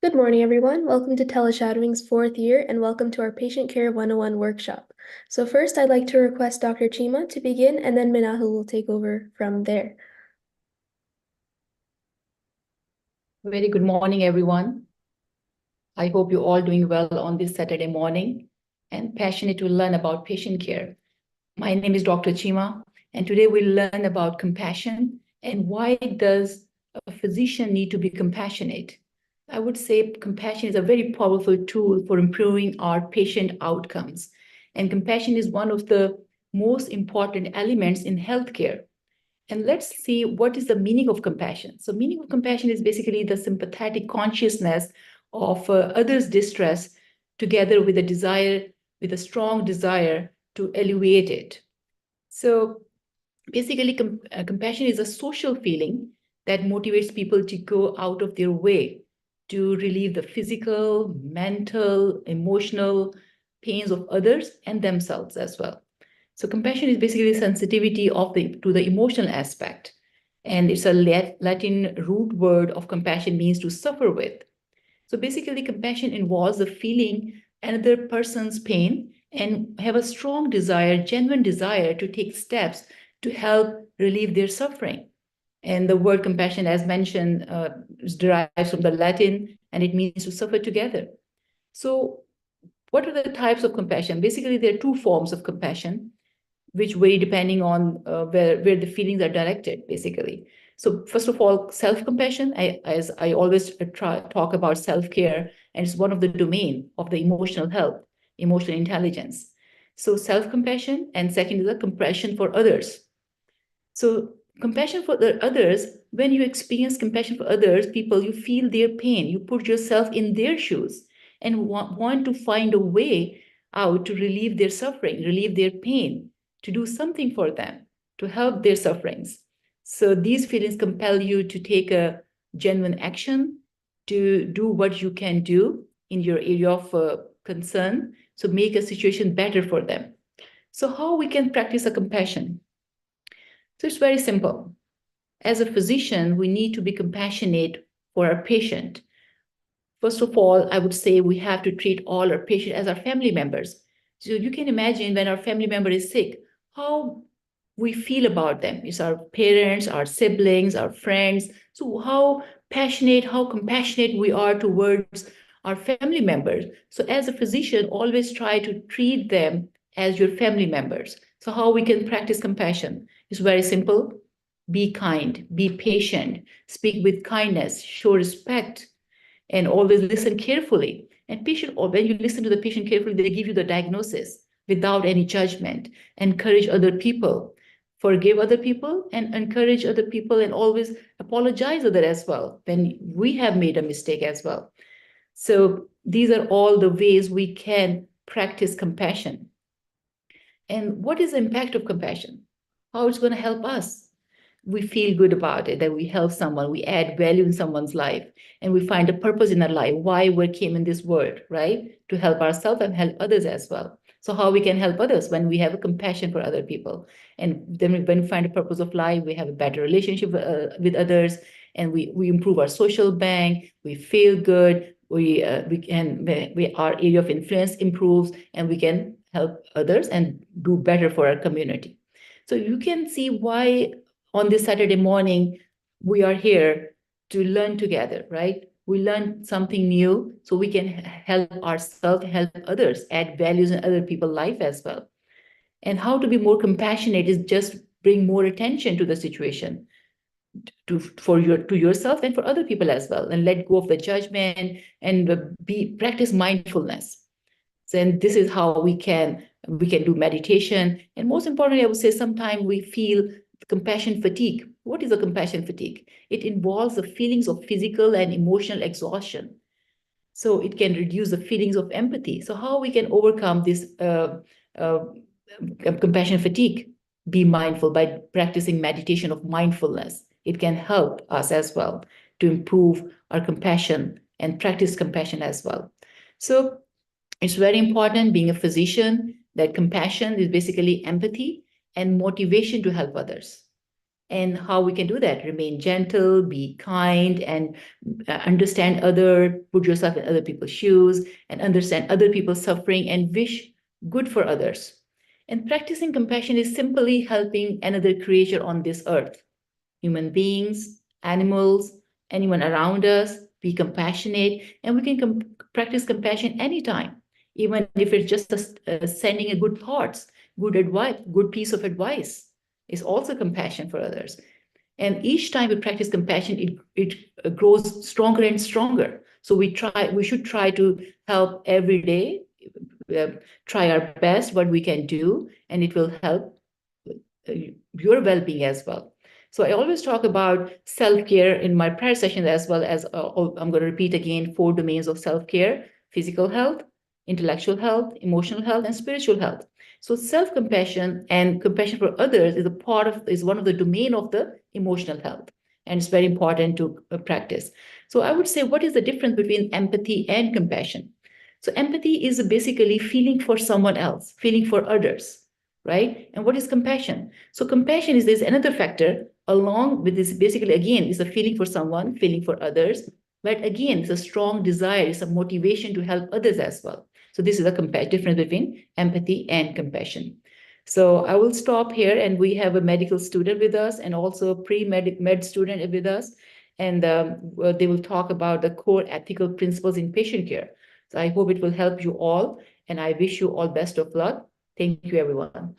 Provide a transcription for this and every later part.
Good morning, everyone. Welcome to Teleshadowing's fourth year, and welcome to our Patient Care 101 workshop. So first, I'd like to request Dr. Chima to begin, and then Minahu will take over from there. Very good morning, everyone. I hope you're all doing well on this Saturday morning and passionate to learn about patient care. My name is Dr. Chima, and today we'll learn about compassion and why does a physician need to be compassionate. I would say compassion is a very powerful tool for improving our patient outcomes. And compassion is one of the most important elements in healthcare. And let's see what is the meaning of compassion. So meaning of compassion is basically the sympathetic consciousness of others' distress together with with a strong desire to alleviate it. So basically, compassion is a social feeling that motivates people to go out of their way to relieve the physical, mental, emotional pains of others and themselves as well. So compassion is basically sensitivity to the emotional aspect. And it's a Latin root word of compassion means to suffer with. So basically, compassion involves the feeling another person's pain and have a strong desire, genuine desire to take steps to help relieve their suffering. And the word compassion, as mentioned, derives from the Latin and it means to suffer together. So, what are the types of compassion? Basically, there are two forms of compassion which vary depending on where the feelings are directed, basically. So first of all, self-compassion, as I always talk about self-care, and it's one of the domain of the emotional health, emotional intelligence. So self-compassion, and second is the compassion for others. So compassion for the others, when you experience compassion for others, people, you feel their pain, you put yourself in their shoes and want to find a way out to relieve their suffering, relieve their pain, to do something for them, to help their sufferings. So these feelings compel you to take a genuine action, to do what you can do in your area of concern, so make a situation better for them. So how we can practice a compassion? So it's very simple. As a physician, we need to be compassionate for our patient. First of all, I would say we have to treat all our patients as our family members. So you can imagine when our family member is sick, how we feel about them. It's our parents, our siblings, our friends. So how passionate, how compassionate we are towards our family members. So as a physician, always try to treat them as your family members. So how we can practice compassion is very simple. Be kind, be patient, speak with kindness, show respect, and always listen carefully. And patient, or when you listen to the patient carefully, they give you the diagnosis without any judgment. Encourage other people, forgive other people, and encourage other people, and always apologize other as well when we have made a mistake as well. So these are all the ways we can practice compassion. And what is the impact of compassion? How it's going to help us? We feel good about it, that we help someone, we add value in someone's life, and we find a purpose in our life, why we came in this world, right? To help ourselves and help others as well. So how we can help others when we have a compassion for other people. And then when we find a purpose of life, we have a better relationship with others, and we improve our social bank, we feel good, our area of influence improves, and we can help others and do better for our community. So you can see why on this Saturday morning, we are here to learn together, right? We learn something new so we can help ourselves, help others, add values in other people's life as well. And how to be more compassionate is just bring more attention to the situation to yourself and for other people as well, and let go of the judgment and practice mindfulness. So, and this is how we can do meditation. And most importantly, I would say sometimes we feel compassion fatigue. What is a compassion fatigue? It involves the feelings of physical and emotional exhaustion. So it can reduce the feelings of empathy. So how we can overcome this uh, compassion fatigue? Be mindful by practicing meditation of mindfulness. It can help us as well to improve our compassion and practice compassion as well. So it's very important being a physician that compassion is basically empathy and motivation to help others. And how we can do that: remain gentle, be kind, and understand put yourself in other people's shoes, and understand other people's suffering and wish good for others. And practicing compassion is simply helping another creature on this earth, human beings, animals, anyone around us, be compassionate, and we can practice compassion anytime, even if it's just sending a good thoughts, good advice, good piece of advice is also compassion for others. And each time we practice compassion, it grows stronger and stronger. So we should try to help every day, uh, try our best what we can do, and it will help your well-being as well. So I always talk about self-care in my prayer sessions, as well as I'm going to repeat again 4 domains of self-care: physical health, intellectual health, emotional health, and spiritual health. So self-compassion and compassion for others is one of the domain of the emotional health, and it's very important to practice. So I would say, what is the difference between empathy and compassion? So empathy is basically feeling for someone else, feeling for others, right? And what is compassion? So compassion is there's another factor along with this. Basically, again, is a feeling for someone, feeling for others, but again, it's a strong desire, it's a motivation to help others as well. So this is a difference between empathy and compassion. So I will stop here, and we have a medical student with us and also a pre-med student with us, and they will talk about the core ethical principles in patient care. So I hope it will help you all, and I wish you all best of luck. Thank you, everyone.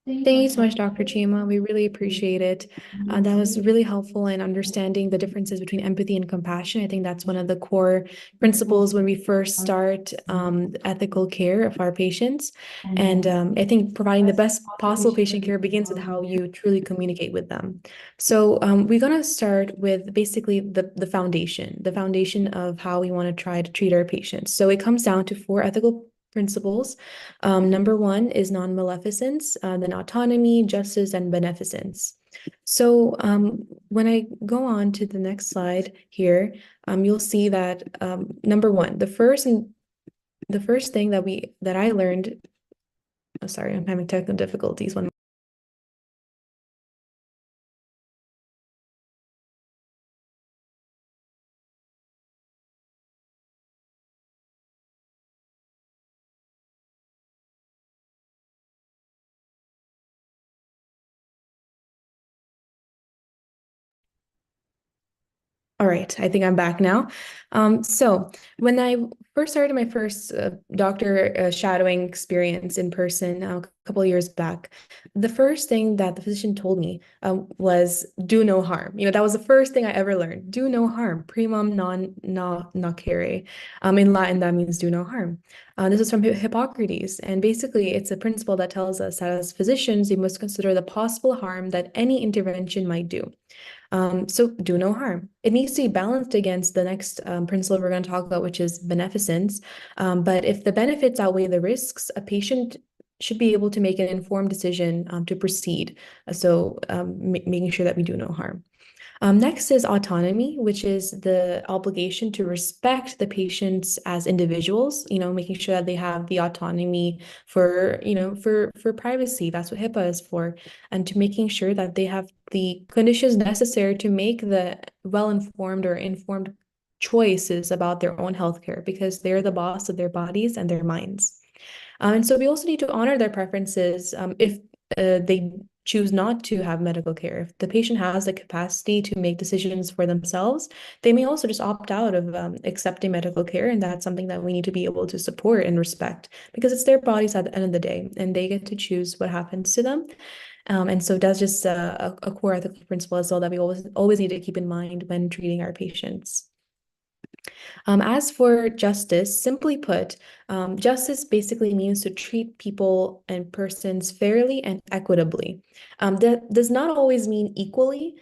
Thank you so much, Dr. Chima. We really appreciate it. That was really helpful in understanding the differences between empathy and compassion. I think that's one of the core principles when we first start ethical care of our patients. And I think providing the best possible patient care begins with how you truly communicate with them. So we're going to start with basically the foundation of how we want to try to treat our patients. So it comes down to 4 ethical principles. Number 1 is non-maleficence, then autonomy, justice, and beneficence. So when I go on to the next slide here, you'll see that number 1, the first thing that I learned. Oh, sorry, I'm having technical difficulties. All right, I think I'm back now. So when I first started my first doctor shadowing experience in person a couple of years back, the first thing that the physician told me was do no harm. That was the first thing I ever learned. Do no harm. Primum non nocere. In Latin, that means do no harm. This is from Hippocrates, and basically it's a principle that tells us that as physicians, we must consider the possible harm that any intervention might do. So do no harm. It needs to be balanced against the next principle we're going to talk about, which is beneficence. But if the benefits outweigh the risks, a patient should be able to make an informed decision to proceed. So making sure that we do no harm. Next is autonomy, which is the obligation to respect the patients as individuals, making sure that they have the autonomy for privacy. That's what HIPAA is for. And to making sure that they have the conditions necessary to make the well-informed or informed choices about their own healthcare, because they're the boss of their bodies and their minds. And so we also need to honor their preferences if they choose not to have medical care. If the patient has the capacity to make decisions for themselves, they may also just opt out of accepting medical care. And that's something that we need to be able to support and respect, because it's their bodies at the end of the day, and they get to choose what happens to them. And so that's just a core ethical principle as well that we always need to keep in mind when treating our patients. As for justice, simply put, justice basically means to treat people and persons fairly and equitably. That does not always mean equally,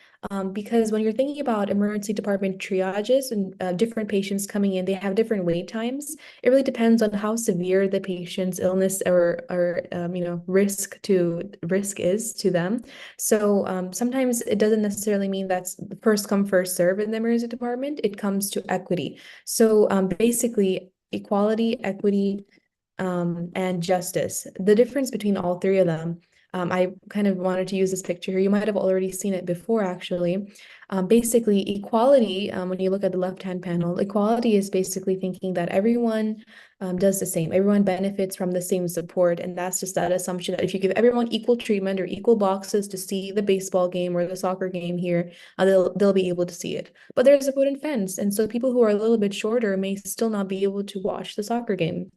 because when you're thinking about emergency department triages and different patients coming in, they have different wait times. It really depends on how severe the patient's illness or risk is to them. So sometimes it doesn't necessarily mean that's the first come, first serve in the emergency department. It comes to equity. So basically, equality, equity, and justice. The difference between all 3 of them I kind of wanted to use this picture here. You might have already seen it before, actually. Basically, equality, when you look at the left-hand panel, equality is basically thinking that everyone does the same. Everyone benefits from the same support. And that's just that assumption that if you give everyone equal treatment or equal boxes to see the baseball game or the soccer game here, they'll be able to see it. But there's a wooden fence. And so people who are a little bit shorter may still not be able to watch the soccer game.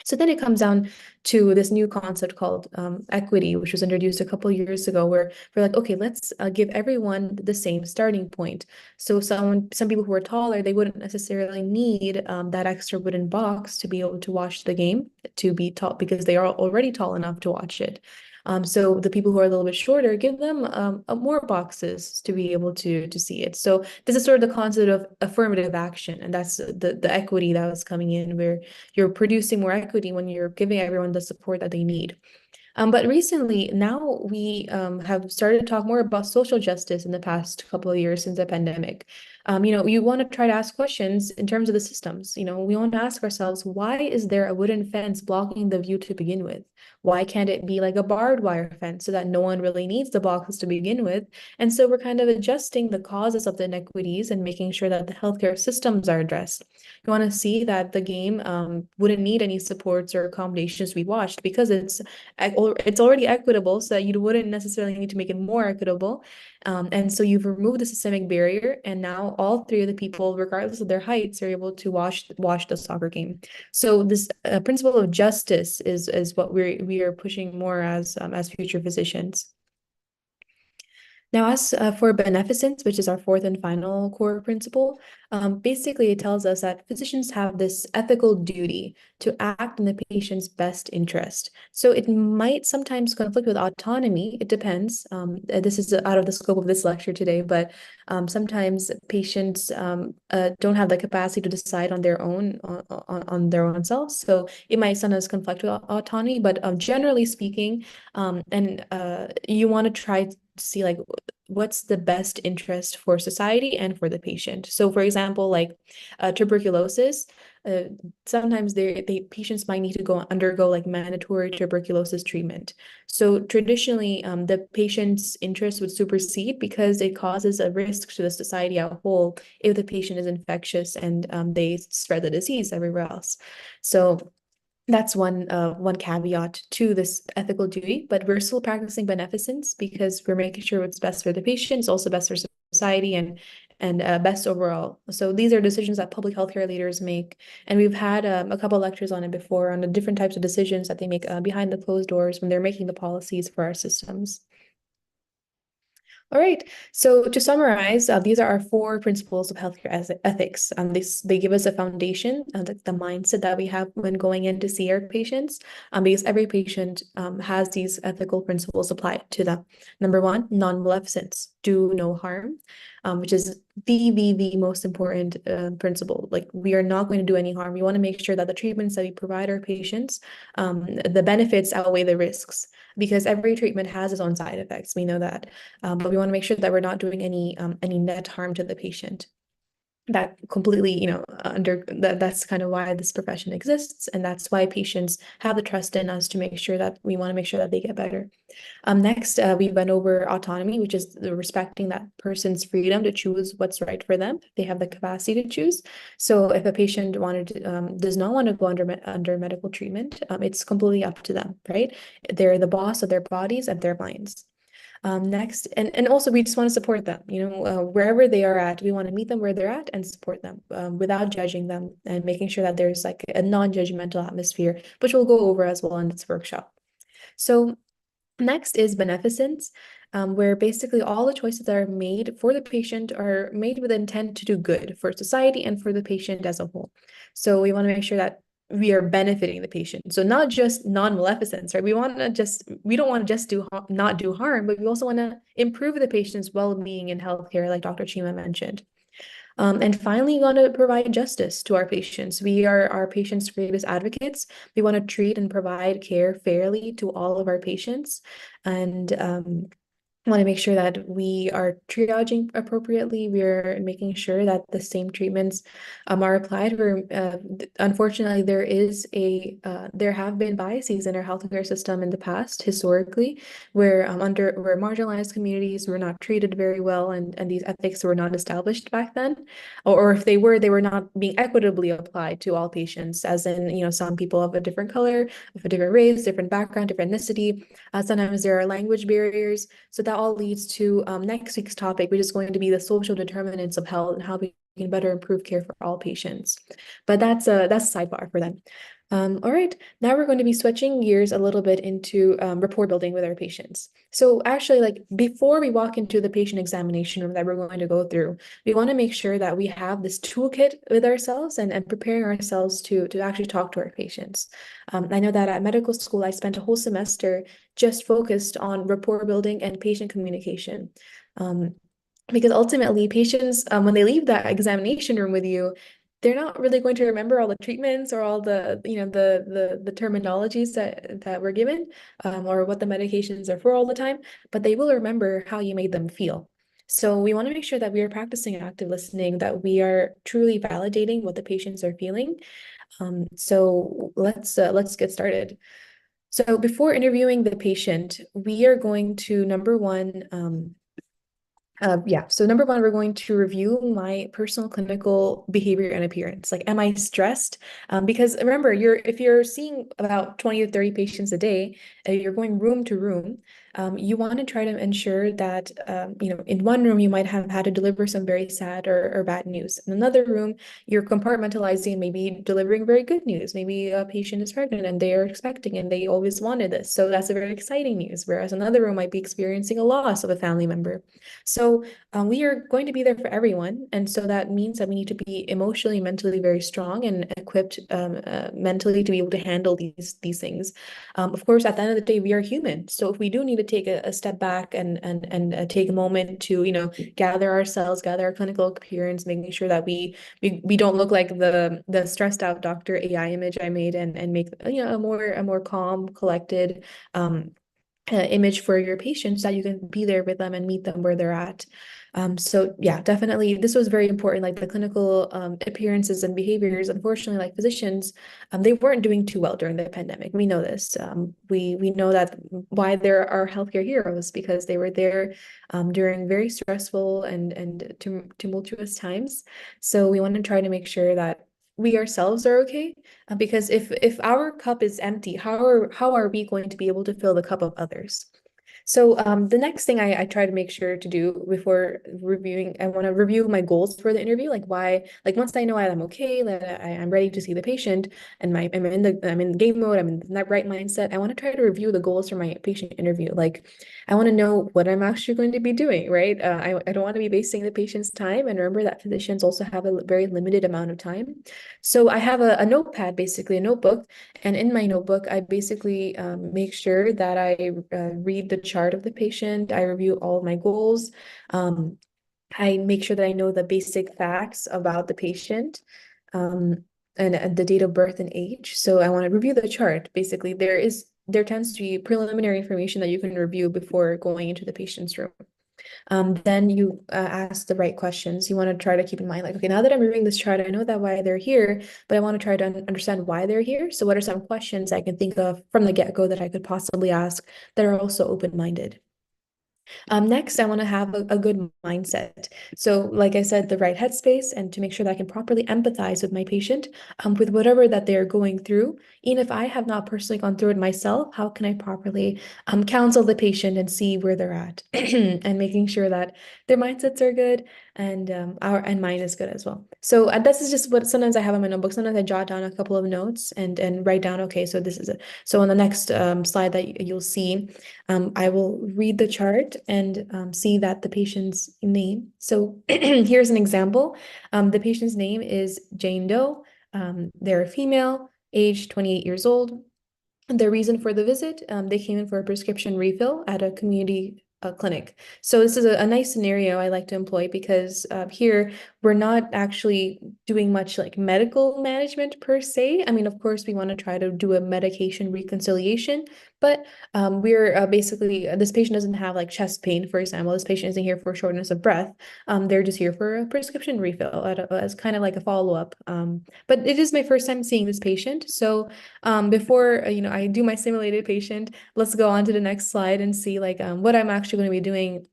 So then it comes down to this new concept called equity, which was introduced a couple of years ago, where we're like, okay, let's give everyone the same starting point. So some people who are taller, they wouldn't necessarily need that extra wooden box to be able to watch the game, to be tall, because they are already tall enough to watch it. So the people who are a little bit shorter, give them more boxes to be able to see it. So this is sort of the concept of affirmative action, and that's the equity that was coming in, where you're producing more equity when you're giving everyone the support that they need. But recently, now we have started to talk more about social justice in the past couple of years since the pandemic. You want to try to ask questions in terms of the systems. We want to ask ourselves, why is there a wooden fence blocking the view to begin with? Why can't it be like a barbed wire fence so that no one really needs the boxes to begin with? And so we're kind of adjusting the causes of the inequities and making sure that the healthcare systems are addressed. You want to see that the game wouldn't need any supports or accommodations we watched because it's already equitable, so that you wouldn't necessarily need to make it more equitable. And so you've removed the systemic barrier, and now all three of the people, regardless of their heights, are able to watch the soccer game. So this principle of justice is what we are pushing more as future physicians. Now, as for beneficence, which is our fourth and final core principle, basically it tells us that physicians have this ethical duty to act in the patient's best interest. So it might sometimes conflict with autonomy. It depends. This is out of the scope of this lecture today, but sometimes patients don't have the capacity to decide on their own on their own selves. So it might sometimes conflict with autonomy, but generally speaking, and you want to try to see like what's the best interest for society and for the patient. So for example, like tuberculosis, sometimes patients might need to undergo like mandatory tuberculosis treatment. So traditionally, the patient's interest would supersede because it causes a risk to the society as a whole if the patient is infectious and they spread the disease everywhere else. So that's one caveat to this ethical duty, but we're still practicing beneficence because we're making sure what's best for the patient is also best for society and best overall. So these are decisions that public healthcare leaders make, and we've had a couple of lectures on it before on the different types of decisions that they make behind the closed doors when they're making the policies for our systems. All right. So to summarize, these are our four principles of healthcare ethics. They give us a foundation, the mindset that we have when going in to see our patients, because every patient has these ethical principles applied to them. Number one, non-maleficence, do no harm, which is the most important principle. Like, we are not going to do any harm. We want to make sure that the treatments that we provide our patients, the benefits outweigh the risks, because every treatment has its own side effects. We know that. But we want to make sure that we're not doing any net harm to the patient. That completely, that's kind of why this profession exists, and that's why patients have the trust in us to make sure that we want to make sure that they get better. Next, we went over autonomy, which is respecting that person's freedom to choose what's right for them. They have the capacity to choose. So if a patient does not want to go under medical treatment, it's completely up to them, right? They're the boss of their bodies and their minds. Next, and also we just want to support them, wherever they are at, we want to meet them where they're at and support them without judging them, and making sure that there's like a non-judgmental atmosphere, which we'll go over as well in this workshop. So next is beneficence, where basically all the choices that are made for the patient are made with intent to do good for society and for the patient as a whole. So we want to make sure that we are benefiting the patient. So not just non-maleficence, right? We don't want to just not do harm, but we also want to improve the patient's well-being in healthcare, like Dr. Chima mentioned. And finally, we want to provide justice to our patients. We are our patients' greatest advocates. We want to treat and provide care fairly to all of our patients. And want to make sure that we are triaging appropriately. We're making sure that the same treatments are applied. Unfortunately, there have been biases in our healthcare system in the past, historically, where marginalized communities were not treated very well, and these ethics were not established back then, or if they were not being equitably applied to all patients, as in, some people of a different color, of a different race, different background, different ethnicity. Sometimes there are language barriers. So that all leads to next week's topic, which is going to be the social determinants of health and how we can better improve care for all patients. But that's a sidebar for them. All right, now we're going to be switching gears a little bit into rapport building with our patients. So actually, like before we walk into the patient examination room that we're going to go through, we want to make sure that we have this toolkit with ourselves and preparing ourselves to actually talk to our patients. I know that at medical school, I spent a whole semester just focused on rapport building and patient communication. Um, because ultimately, patients, when they leave that examination room with you, they're not really going to remember all the treatments or all the terminologies that were given, or what the medications are for all the time, but they will remember how you made them feel. So we want to make sure that we are practicing active listening, that we are truly validating what the patients are feeling. So let's get started. So before interviewing the patient, we are going to number one, so number one, we're going to review my personal clinical behavior and appearance. Like, am I stressed? Because remember, if you're seeing about 20 to 30 patients a day, you're going room to room, you want to try to ensure that, in one room, you might have had to deliver some very sad or bad news. In another room, you're compartmentalizing and maybe delivering very good news. Maybe a patient is pregnant and they are expecting and they always wanted this. So that's a very exciting news. Whereas another room might be experiencing a loss of a family member. So we are going to be there for everyone. And so that means that we need to be emotionally, mentally very strong and equipped mentally to be able to handle these things. Of course, at the end of the day, we are human. So if we do need to take a step back and take a moment to, gather ourselves, gather our clinical appearance, making sure that we don't look like the stressed out Dr. AI image I made and make, a more calm, collected, image for your patients, that you can be there with them and meet them where they're at. So yeah, definitely this was very important. Like the clinical appearances and behaviors, unfortunately, like physicians, they weren't doing too well during the pandemic. We know this. We know that why there are healthcare heroes, because they were there during very stressful and tumultuous times. So we want to try to make sure that we ourselves are okay, because if our cup is empty, how are we going to be able to fill the cup of others? So the next thing I try to make sure to do before reviewing, I want to review my goals for the interview, like why, like once I know I'm okay, that I'm ready to see the patient and I'm in the game mode, I'm in that right mindset. I want to try to review the goals for my patient interview. Like I want to know what I'm actually going to be doing, right? I don't want to be wasting the patient's time. And remember that physicians also have a very limited amount of time. So I have a notepad, basically a notebook, and in my notebook, I basically make sure that I read the chart of the patient. I review all of my goals. Um, I make sure that I know the basic facts about the patient, and the date of birth and age. So I want to review the chart. Basically, there tends to be preliminary information that you can review before going into the patient's room. Then you ask the right questions. You want to try to keep in mind, like, okay, now that I'm reviewing this chart, I know that why they're here, but I want to try to understand why they're here. So what are some questions I can think of from the get-go that I could possibly ask that are also open-minded? Next, I want to have a good mindset. So, like I said, the right headspace, and to make sure that I can properly empathize with my patient, with whatever that they're going through. Even if I have not personally gone through it myself, how can I properly counsel the patient and see where they're at, and making sure that their mindsets are good and mine is good as well. So this is just what sometimes I have in my notebook. Sometimes I jot down a couple of notes and write down, okay, so this is it. So on the next slide that you'll see, I will read the chart and see that the patient's name. So here's an example. The patient's name is Jane Doe. They're a female, age 28 years old. The reason for the visit, they came in for a prescription refill at a community clinic. So this is a nice scenario I like to employ, because here we're not actually doing much like medical management per se. I mean, of course, we want to try to do a medication reconciliation, But we're basically, this patient doesn't have like chest pain, for example. This patient isn't here for shortness of breath. They're just here for a prescription refill as kind of like a follow-up. But it is my first time seeing this patient. So before I do my simulated patient, let's go on to the next slide and see like what I'm actually going to be doing,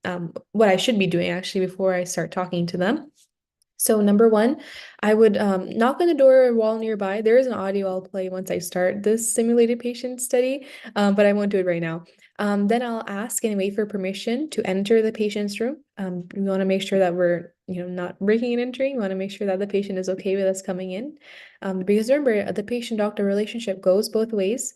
what I should be doing actually before I start talking to them. So number one, I would knock on the door or wall nearby. There is an audio I'll play once I start this simulated patient study, but I won't do it right now. Then I'll ask and wait for permission to enter the patient's room. We want to make sure that we're not breaking and entering. We want to make sure that the patient is okay with us coming in. Because remember, the patient-doctor relationship goes both ways.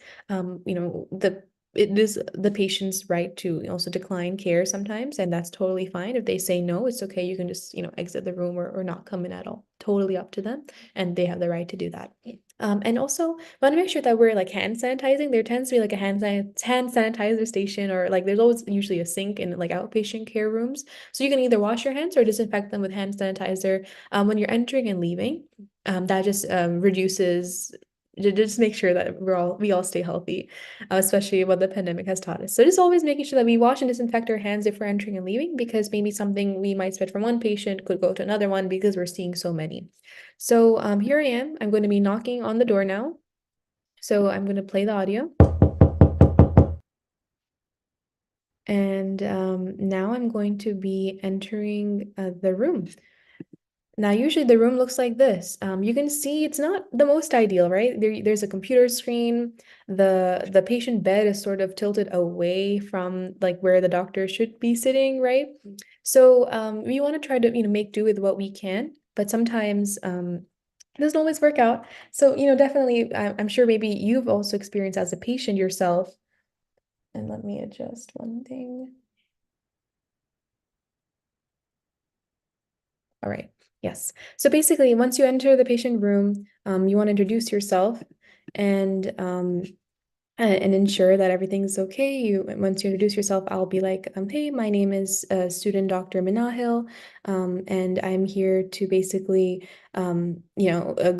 It is the patient's right to also decline care sometimes, and that's totally fine. If they say no, it's okay. You can just, exit the room or not come in at all. Totally up to them, and they have the right to do that. And also want to make sure that we're like hand sanitizing. There tends to be like a hand sanitizer station, or like there's always usually a sink in like outpatient care rooms. So you can either wash your hands or disinfect them with hand sanitizer when you're entering and leaving. That just reduces just make sure that we all stay healthy, especially what the pandemic has taught us. So just always making sure that we wash and disinfect our hands if we're entering and leaving, because maybe something we might spread from one patient could go to another one because we're seeing so many. So here I am. I'm going to be knocking on the door now. So I'm going to play the audio. And now I'm going to be entering the room. Now, usually the room looks like this. You can see it's not the most ideal, right? There's a computer screen. The patient bed is sort of tilted away from like where the doctor should be sitting, right? So we want to try to make do with what we can, but sometimes it doesn't always work out. So definitely, I'm sure maybe you've also experienced as a patient yourself. And let me adjust one thing. All right. Yes. So basically, once you enter the patient room, you want to introduce yourself and ensure that everything's okay. Once you introduce yourself, I'll be like, hey, my name is student Dr. Minahil, and I'm here to basically, go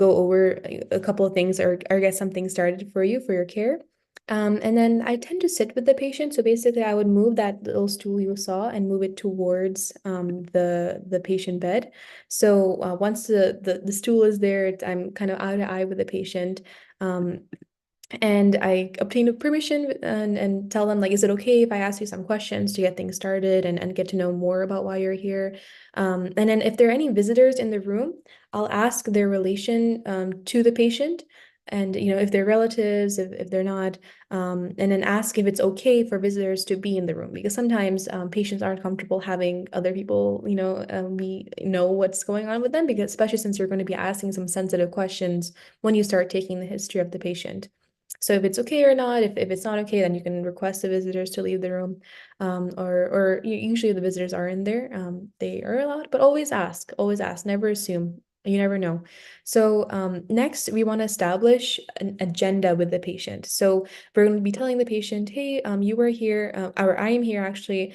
over a couple of things or get something started for you for your care. And then I tend to sit with the patient. So basically, I would move that little stool you saw and move it towards the patient bed. So once the stool is there, I'm kind of eye to eye with the patient. And I obtain a permission and tell them like, is it okay if I ask you some questions to get things started and get to know more about why you're here? And then if there are any visitors in the room, I'll ask their relation to the patient. And if they're relatives, if they're not, and then ask if it's okay for visitors to be in the room, because sometimes patients aren't comfortable having other people, we know what's going on with them, because especially since you're going to be asking some sensitive questions when you start taking the history of the patient. So if it's okay or not, if it's not okay, then you can request the visitors to leave the room, or usually the visitors are in there. They are allowed, but always ask, never assume. You never know. So next, we want to establish an agenda with the patient. So we're going to be telling the patient, hey, you were here, or I am here actually,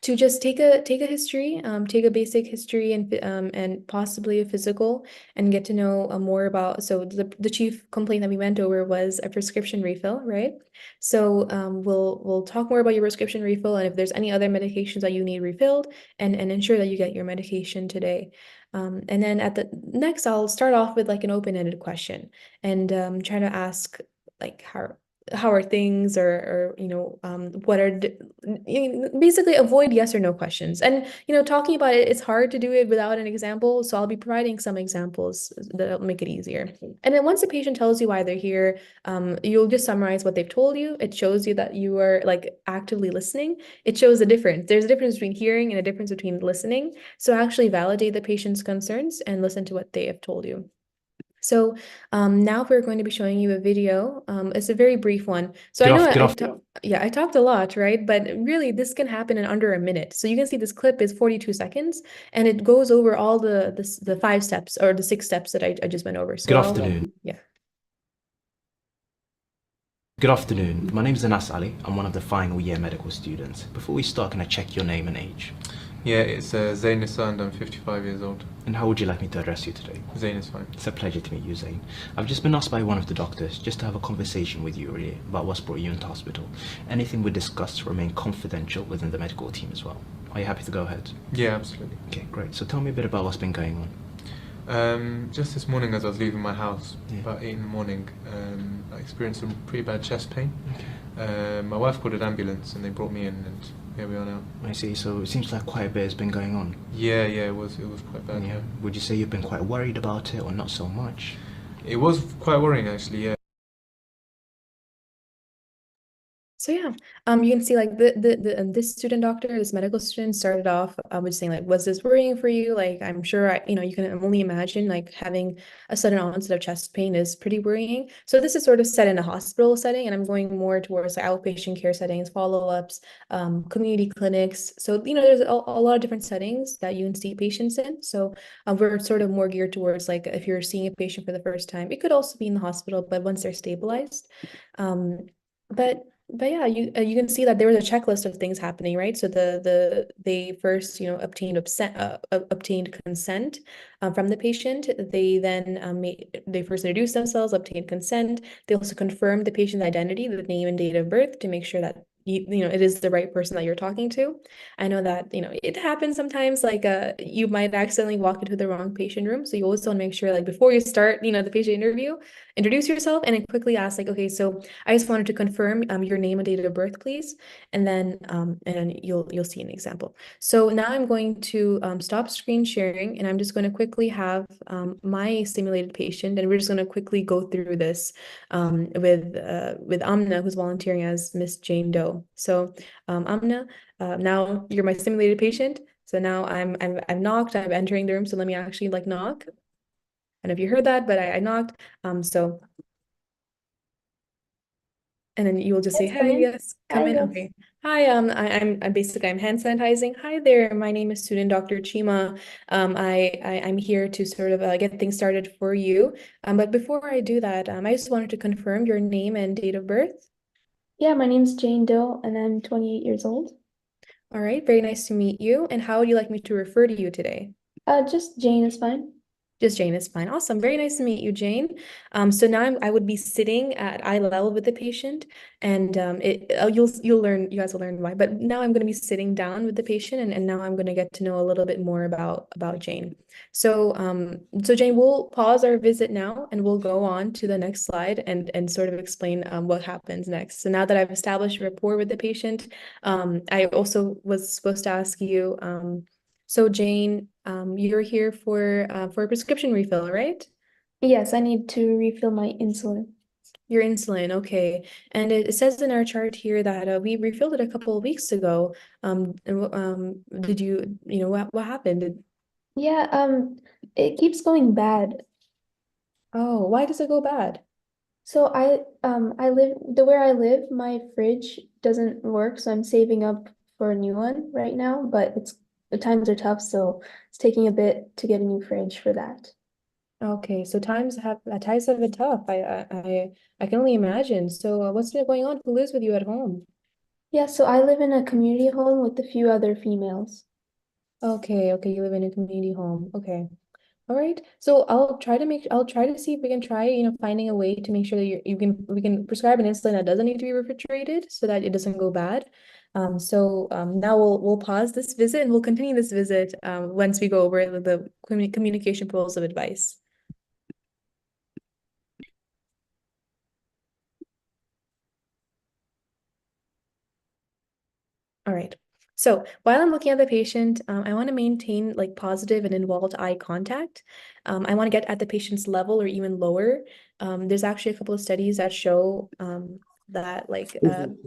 to just take a history, take a basic history and possibly a physical, and get to know more about. So the chief complaint that we went over was a prescription refill, right? So we'll talk more about your prescription refill, and if there's any other medications that you need refilled, and ensure that you get your medication today. And then at the next, I'll start off with like an open-ended question and try to ask like how are things, or what are basically avoid yes or no questions. And talking about it's hard to do it without an example, so I'll be providing some examples that'll make it easier. And then once the patient tells you why they're here, you'll just summarize what they've told you. It shows you that you are like actively listening. It shows the difference. There's a difference between hearing and a difference between listening. So actually validate the patient's concerns and listen to what they have told you. So now we're going to be showing you a video. It's a very brief one. So I know I talked a lot, right? But really, this can happen in under a minute. So you can see this clip is 42 seconds, and it goes over all the 5 steps or the 6 steps that I just went over. So Good afternoon. Yeah. Good afternoon. My name is Anas Ali. I'm one of the final year medical students. Before we start, can I check your name and age? Yeah, it's Zain Nissan. I'm 55 years old. And how would you like me to address you today? Zain is fine. It's a pleasure to meet you, Zain. I've just been asked by one of the doctors just to have a conversation with you really about what's brought you into hospital. Anything we discuss remain confidential within the medical team as well. Are you happy to go ahead? Yeah, absolutely. Okay, great. So tell me a bit about what's been going on. Just this morning as I was leaving my house, Yeah. about 8 in the morning, I experienced some pretty bad chest pain. Okay. My wife called an ambulance and they brought me in, and here we are now. I see. So it seems like quite a bit has been going on. Yeah, it was quite bad. Yeah. Would you say you've been quite worried about it or not so much? It was quite worrying actually, yeah. So yeah, you can see like this student doctor, this medical student started off with saying like, was this worrying for you? Like, I'm sure you can only imagine like having a sudden onset of chest pain is pretty worrying. So this is sort of set in a hospital setting, and I'm going more towards like, outpatient care settings, follow-ups, community clinics. So there's a lot of different settings that you can see patients in. So we're sort of more geared towards like if you're seeing a patient for the first time, it could also be in the hospital, but once they're stabilized. Um, but but yeah, you can see that there was a checklist of things happening, right? So they first obtained consent from the patient. They then they first introduced themselves, obtained consent. They also confirmed the patient's identity, the name and date of birth, to make sure that it is the right person that you're talking to. I know that it happens sometimes, like you might accidentally walk into the wrong patient room, so you always want to make sure like before you start the patient interview, introduce yourself and then quickly ask like, okay, so I just wanted to confirm your name and date of birth, please. And then you'll see an example. So now I'm going to stop screen sharing, and I'm just going to quickly have my simulated patient, and we're just going to quickly go through this with Amna, who's volunteering as Miss Jane Doe. So Amna, now you're my simulated patient. So now I'm knocked. I'm entering the room. So let me actually like knock. And if you heard that, but I knocked. So. And then you will just say, Yes, come "Hi, in. yes, come Hi, in." yes. Okay. Hi, I'm basically I'm hand sanitizing. Hi there, my name is student Dr. Chima. I'm here to sort of get things started for you. But before I do that, I just wanted to confirm your name and date of birth. Yeah, my name's Jane Doe, and I'm 28 years old. All right, very nice to meet you. And how would you like me to refer to you today? Just Jane is fine. Just Jane is fine. Awesome. Very nice to meet you, Jane. So now I would be sitting at eye level with the patient, and you'll learn. You guys will learn why. But now I'm going to be sitting down with the patient, and now I'm going to get to know a little bit more about Jane. So Jane, we'll pause our visit now, and we'll go on to the next slide and sort of explain what happens next. So now that I've established rapport with the patient, I also was supposed to ask you. So Jane, you're here for a prescription refill, right? Yes, I need to refill my insulin. Your insulin, okay. And it says in our chart here that we refilled it a couple of weeks ago. Did what happened? Yeah, it keeps going bad. Oh, why does it go bad? So where I live, my fridge doesn't work, so I'm saving up for a new one right now, but the times are tough, so it's taking a bit to get a new fridge for that. Okay, so times have been tough. I can only imagine. So what's been going on? Who lives with you at home? Yeah, so I live in a community home with a few other females. Okay, you live in a community home. Okay. All right. So I'll try to see if we can try, finding a way to make sure that we can prescribe an insulin that doesn't need to be refrigerated so that it doesn't go bad. Now we'll pause this visit and we'll continue this visit once we go over the communication rules of advice. All right. So while I'm looking at the patient, I want to maintain like positive and involved eye contact. I want to get at the patient's level or even lower. There's actually a couple of studies that show that like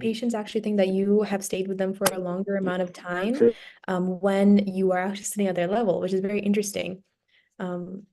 patients actually think that you have stayed with them for a longer amount of time when you are actually sitting at their level, which is very interesting. Um,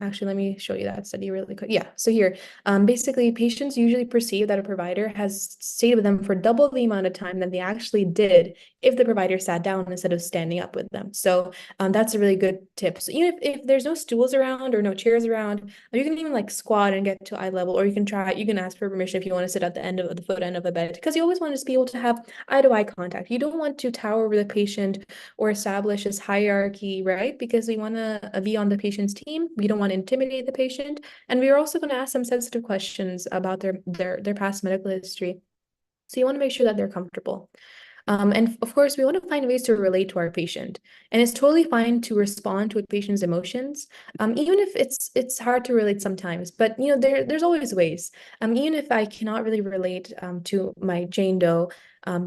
Actually, let me show you that study really quick. Yeah, so here, basically, patients usually perceive that a provider has stayed with them for double the amount of time than they actually did if the provider sat down instead of standing up with them. So that's a really good tip. So even if there's no stools around or no chairs around, you can even like squat and get to eye level, or you can ask for permission if you want to sit at the end of the foot end of a bed, because you always want to be able to have eye-to-eye contact. You don't want to tower over the patient or establish this hierarchy, right? Because we want to be on the patient's team. We don't want to intimidate the patient. And we are also going to ask them sensitive questions about their past medical history. So you want to make sure that they're comfortable. And of course, we want to find ways to relate to our patient. And it's totally fine to respond to a patient's emotions, even if it's hard to relate sometimes. But there's always ways. Even if I cannot really relate to my Jane Doe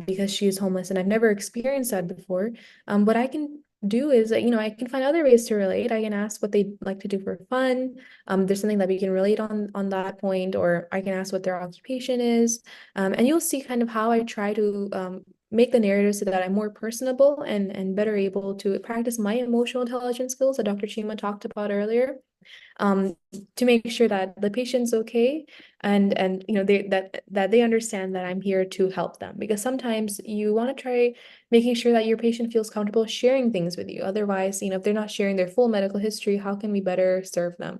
because she is homeless and I've never experienced that before, what I can do is I can find other ways to relate. I can ask what they like to do for fun. There's something that we can relate on that point, or I can ask what their occupation is. And you'll see kind of how I try to make the narrative so that I'm more personable and better able to practice my emotional intelligence skills that Dr. Chima talked about earlier, to make sure that the patient's okay, and that they understand that I'm here to help them. Because sometimes you want to try making sure that your patient feels comfortable sharing things with you. Otherwise, if they're not sharing their full medical history, how can we better serve them?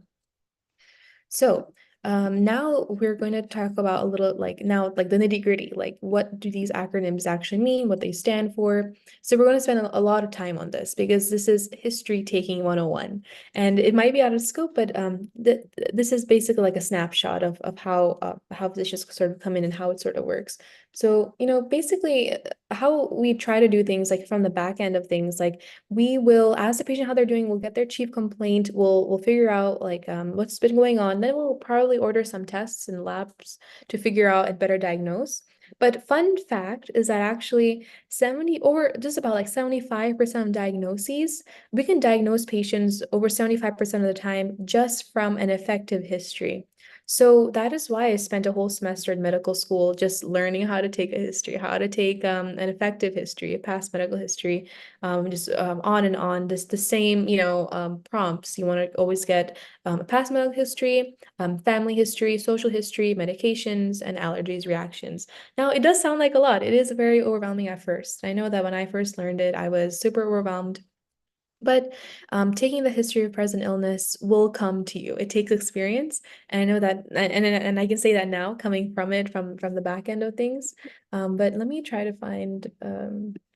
So now we're going to talk about a little like the nitty-gritty, like what do these acronyms actually mean, what they stand for. So we're going to spend a lot of time on this because this is history taking 101. And it might be out of scope, but this is basically like a snapshot of how this just sort of come in and how it sort of works. So, basically how we try to do things like from the back end of things, like we will ask the patient how they're doing, we'll get their chief complaint, we'll figure out like what's been going on, then we'll probably order some tests and labs to figure out and better diagnose. But fun fact is that actually 70 or just about like 75% of diagnoses, we can diagnose patients over 75% of the time just from an effective history. So that is why I spent a whole semester in medical school just learning how to take a history, how to take an effective history, a past medical history, just on and on. This the same, prompts. You want to always get a past medical history, family history, social history, medications, and allergies, reactions. Now, it does sound like a lot. It is very overwhelming at first. I know that when I first learned it, I was super overwhelmed. But taking the history of present illness will come to you. It takes experience, and I know that, and I can say that now, coming from it, from the back end of things. But let me try to find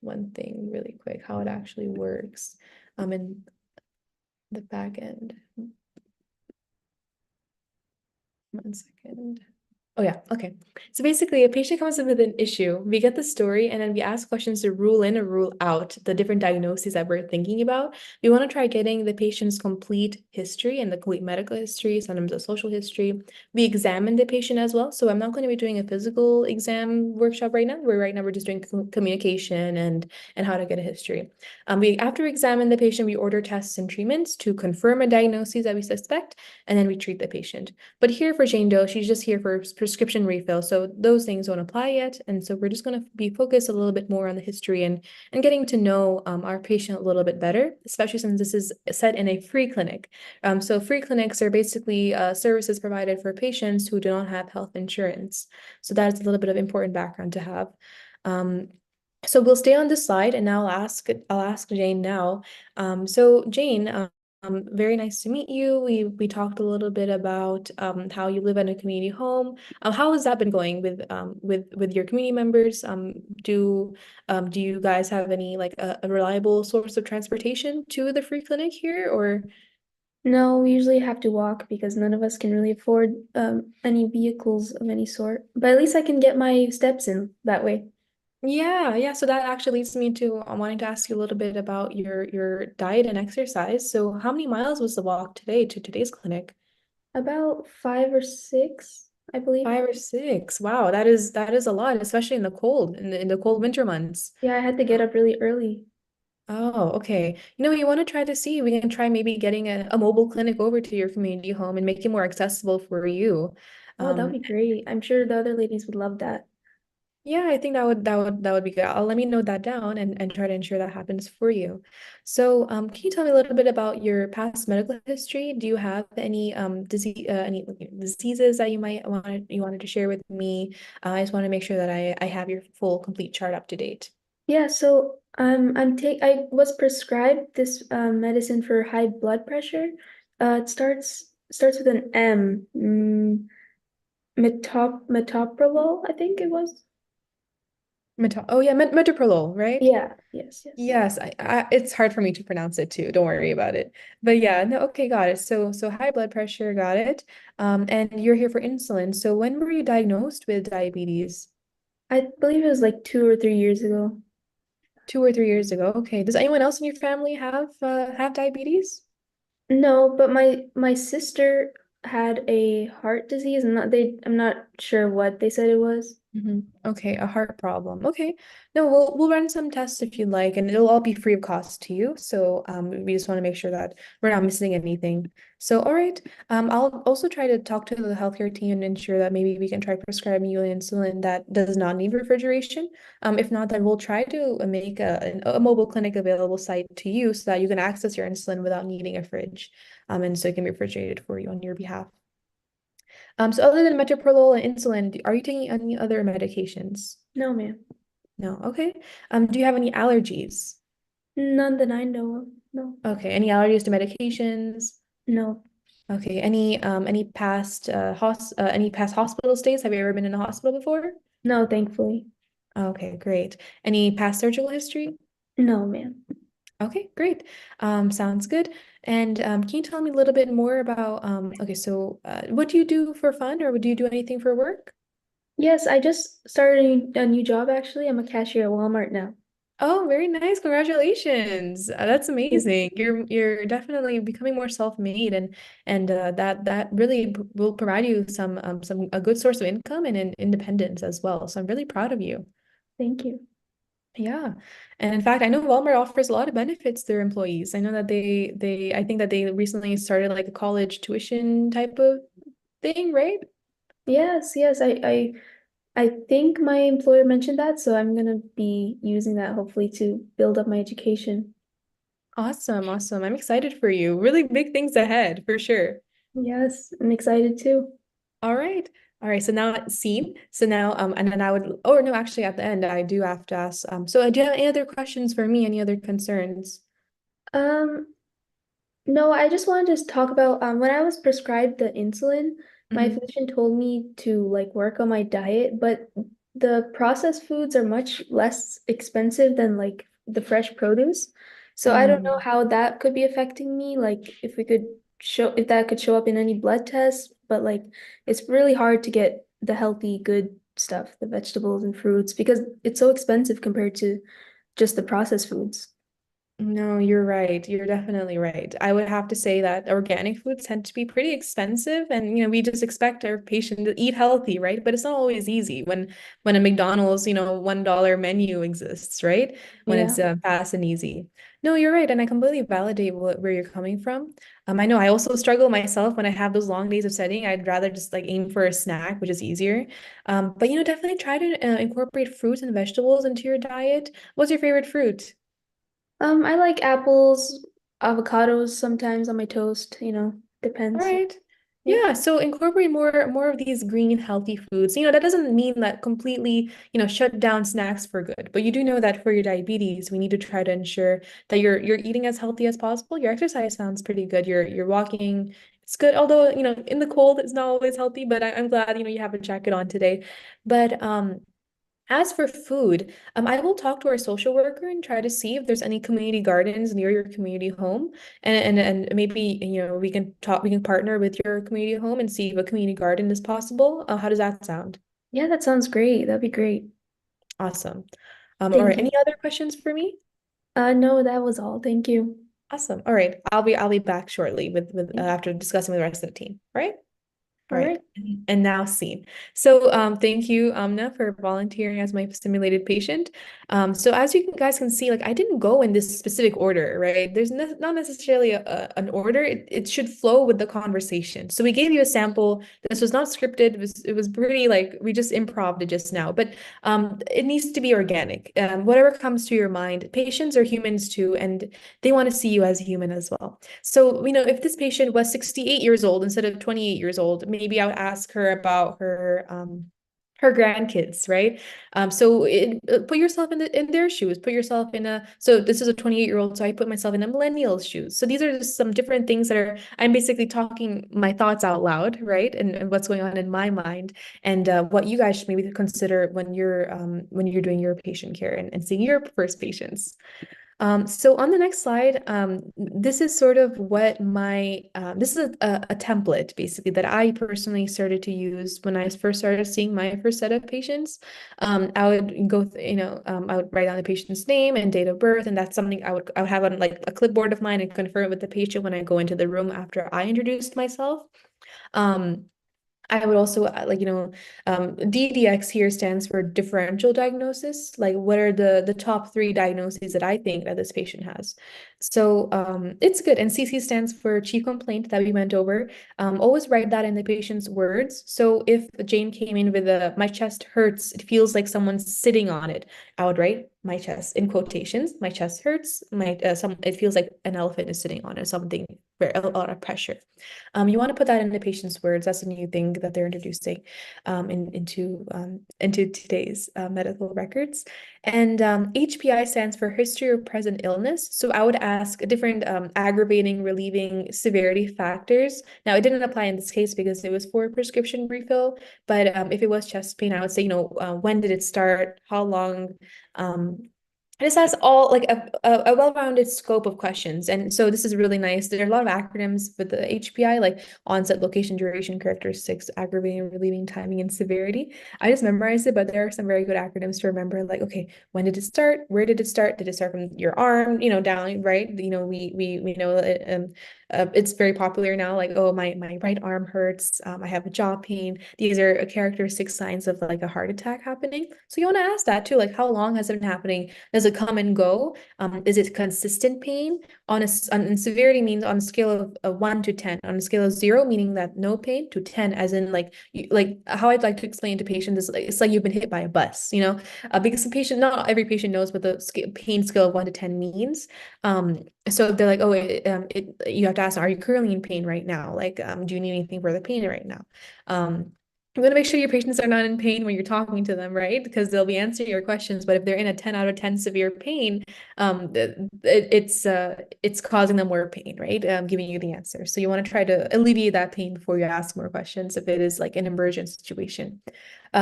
one thing really quick, how it actually works in the back end. 1 second. Oh yeah, okay. So basically, a patient comes in with an issue, we get the story, and then we ask questions to rule in or rule out the different diagnoses that we're thinking about. We want to try getting the patient's complete history and the complete medical history, sometimes a social history. We examine the patient as well. So I'm not going to be doing a physical exam workshop right now. Right now we're just doing communication and how to get a history. After we examine the patient, we order tests and treatments to confirm a diagnosis that we suspect, and then we treat the patient. But here for Jane Doe, she's just here for prescription refill. So those things don't apply yet. And so we're just going to be focused a little bit more on the history and getting to know our patient a little bit better, especially since this is set in a free clinic. So free clinics are basically services provided for patients who do not have health insurance. So that's a little bit of important background to have. So we'll stay on this slide, and now I'll ask Jane now. So Jane, very nice to meet you. We talked a little bit about how you live in a community home. How has that been going with your community members? Do you guys have any like a reliable source of transportation to the free clinic here, or? No, we usually have to walk because none of us can really afford any vehicles of any sort. But at least I can get my steps in that way. Yeah. So that actually leads me to wanting to ask you a little bit about your diet and exercise. So how many miles was the walk today to today's clinic? About 5 or 6, I believe. 5 or 6. Wow, that is a lot, especially in the cold, in the cold winter months. Yeah, I had to get up really early. Oh, okay. You want to try to see, we can try maybe getting a mobile clinic over to your community home and make it more accessible for you. Oh, that would be great. I'm sure the other ladies would love that. Yeah, I think that would be good. I'll let me note that down and try to ensure that happens for you. So, can you tell me a little bit about your past medical history? Do you have any diseases that you wanted to share with me? I just want to make sure that I have your full complete chart up to date. Yeah, so I was prescribed this medicine for high blood pressure. It starts with an M. Metoprolol, I think it was. Oh yeah, metoprolol, right? Yeah, yes, yes. Yes, it's hard for me to pronounce it too. Don't worry about it. But yeah, no, okay, got it. So high blood pressure, got it. And you're here for insulin. So when were you diagnosed with diabetes? I believe it was like 2 or 3 years ago. 2 or 3 years ago. Okay. Does anyone else in your family have diabetes? No, but my sister had a heart disease. I'm not sure what they said it was. Okay, a heart problem. Okay. No, we'll run some tests if you'd like, and it'll all be free of cost to you. So we just want to make sure that we're not missing anything. So all right. I'll also try to talk to the healthcare team and ensure that maybe we can try prescribing you insulin that does not need refrigeration. If not, then we'll try to make a mobile clinic available site to you so that you can access your insulin without needing a fridge. And so it can be refrigerated for you on your behalf. So other than metoprolol and insulin, are you taking any other medications? No, ma'am. No. Okay. Do you have any allergies? None that I know of. No. Okay. Any allergies to medications? No. Okay. Any past hospital stays? Have you ever been in a hospital before? No, thankfully. Okay, great. Any past surgical history? No, ma'am. Okay, great. Sounds good. And can you tell me a little bit more about okay, so what do you do for fun or do you do anything for work? Yes, I just started a new job actually. I'm a cashier at Walmart now. Oh, very nice. Congratulations. That's amazing. You're definitely becoming more self-made and that really will provide you some a good source of income and independence as well. So I'm really proud of you. Thank you. Yeah. And in fact, I know Walmart offers a lot of benefits to their employees. I know that I think that they recently started like a college tuition type of thing, right? Yes, yes. I think my employer mentioned that, so I'm gonna be using that hopefully to build up my education. Awesome, awesome. I'm excited for you. Really big things ahead for sure. Yes, I'm excited too. All right. All right. So now scene. So now and then I would oh no, actually at the end I do have to ask so do you have any other questions for me? Any other concerns? Um, No, I just wanted to talk about when I was prescribed the insulin, my Mhm. physician told me to like work on my diet, but the processed foods are much less expensive than like the fresh produce. So I don't know Mm, how that could be affecting me, like if that could show up in any blood tests, but like it's really hard to get the healthy, good stuff, the vegetables and fruits, because it's so expensive compared to just the processed foods. no, you're right. You're definitely right. I would have to say that organic foods tend to be pretty expensive and we just expect our patient to eat healthy, right? But it's not always easy when a McDonald's, $1 menu exists, right? When Yeah. it's fast and easy. No, you're right, and I completely validate where you're coming from. I know I also struggle myself when I have those long days of studying. I'd rather just like aim for a snack, which is easier. But definitely try to incorporate fruits and vegetables into your diet. What's your favorite fruit? I like apples, avocados sometimes on my toast, All depends. right. Yeah. Yeah, so incorporate more of these green healthy foods. That doesn't mean that completely, shut down snacks for good, but you do know that for your diabetes, we need to try to ensure that you're eating as healthy as possible. Your exercise sounds pretty good. You're walking. It's good, although, in the cold it's not always healthy, but I'm glad, you have a jacket on today. But as for food, I will talk to our social worker and try to see if there's any community gardens near your community home, and maybe we can partner with your community home and see if a community garden is possible. How does that sound? Yeah, that sounds great. That'd be great. Awesome. All Thank right. you. Any other questions for me? No, that was all. Thank you. Awesome. All right. I'll be back shortly with Thank you. after discussing with the rest of the team. All right. All All right. right. and now seen. So thank you, Amna, for volunteering as my simulated patient. So as you guys can see, like I didn't go in this specific order, right? There's not necessarily an order. It should flow with the conversation. So we gave you a sample. This was not scripted. It was pretty like we just improved it just now, but it needs to be organic. Whatever comes to your mind. Patients are humans too, and they want to see you as a human as well. So, if this patient was 68 years old instead of 28 years old, maybe I would ask her about her grandkids, right? Put yourself in their shoes. Put yourself in a, so this is a 28-year-old, so I put myself in a millennial's shoes. So these are just some different things that I'm basically talking my thoughts out loud, right? And what's going on in my mind, and what you guys should maybe consider when you're doing your patient care and seeing your first patients. So on the next slide, this is sort of what this is a template basically that I personally started to use when I first started seeing my first set of patients. I would I would write down the patient's name and date of birth, and that's something I would have on like a clipboard of mine and confirm it with the patient when I go into the room after I introduced myself. Um, I would also DDX here stands for differential diagnosis. Like, what are the top three diagnoses that I think that this patient has? So it's good. And CC stands for chief complaint that we went over. Always write that in the patient's words. So if Jane came in with my chest hurts, it feels like someone's sitting on it, I would write my chest in quotations. My chest hurts. It feels like an elephant is sitting on it. Something a lot of pressure. You want to put that in the patient's words. That's a new thing that they're introducing into today's medical records. And HPI stands for history of present illness. So I would ask different aggravating, relieving severity factors. Now, it didn't apply in this case because it was for prescription refill. But if it was chest pain, I would say, when did it start? How long? This has all like a well-rounded scope of questions. And so this is really nice. There are a lot of acronyms with the HPI, like onset, location, duration, characteristics, aggravating, relieving, timing, and severity. I just memorized it, but there are some very good acronyms to remember, like, okay, when did it start? Where did it start? Did it start from your arm, down, right? We know that it's very popular now, like, oh, my right arm hurts, I have a jaw pain. These are characteristic signs of like a heart attack happening. So you want to ask that too, like, how long has it been happening? Does it come and go? Is it consistent pain? On severity means on a scale of 1 to 10. On a scale of 0, meaning that no pain, to 10, as in like how I'd like to explain to patients is like it's like you've been hit by a bus, because not every patient knows what the pain scale of 1 to 10 means. So they're like, oh, you have to ask, are you currently in pain right now? Like, do you need anything for the pain right now? I'm gonna make sure your patients are not in pain when you're talking to them, right? Because they'll be answering your questions. But if they're in a 10 out of 10 severe pain, it's causing them more pain, right? Giving you the answer. So you want to try to alleviate that pain before you ask more questions if it is like an emergent situation.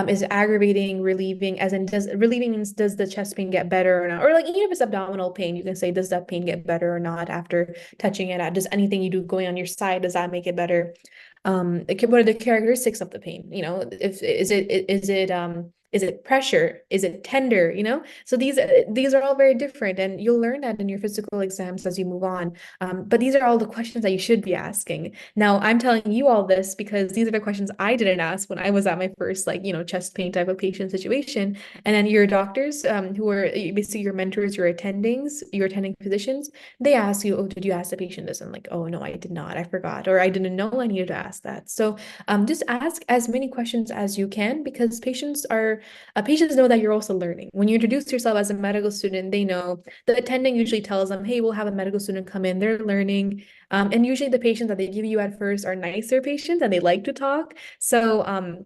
Is aggravating, relieving, as in relieving means does the chest pain get better or not? Or like even if it's abdominal pain, you can say, does that pain get better or not after touching it? Does anything you do going on your side, does that make it better? What are the characteristics of the pain? If is it pressure? Is it tender? So these are all very different, and you'll learn that in your physical exams as you move on. But these are all the questions that you should be asking. Now, I'm telling you all this because these are the questions I didn't ask when I was at my first chest pain type of patient situation. And then your doctors, who are basically your mentors, your attending physicians, they ask you, oh, did you ask the patient this? I'm like, oh no, I did not. I forgot, or I didn't know I needed to ask that. So just ask as many questions as you can, because patients know that you're also learning. When you introduce yourself as a medical student, they know. The attending usually tells them, hey, we'll have a medical student come in, they're learning. And usually the patients that they give you at first are nicer patients and they like to talk. So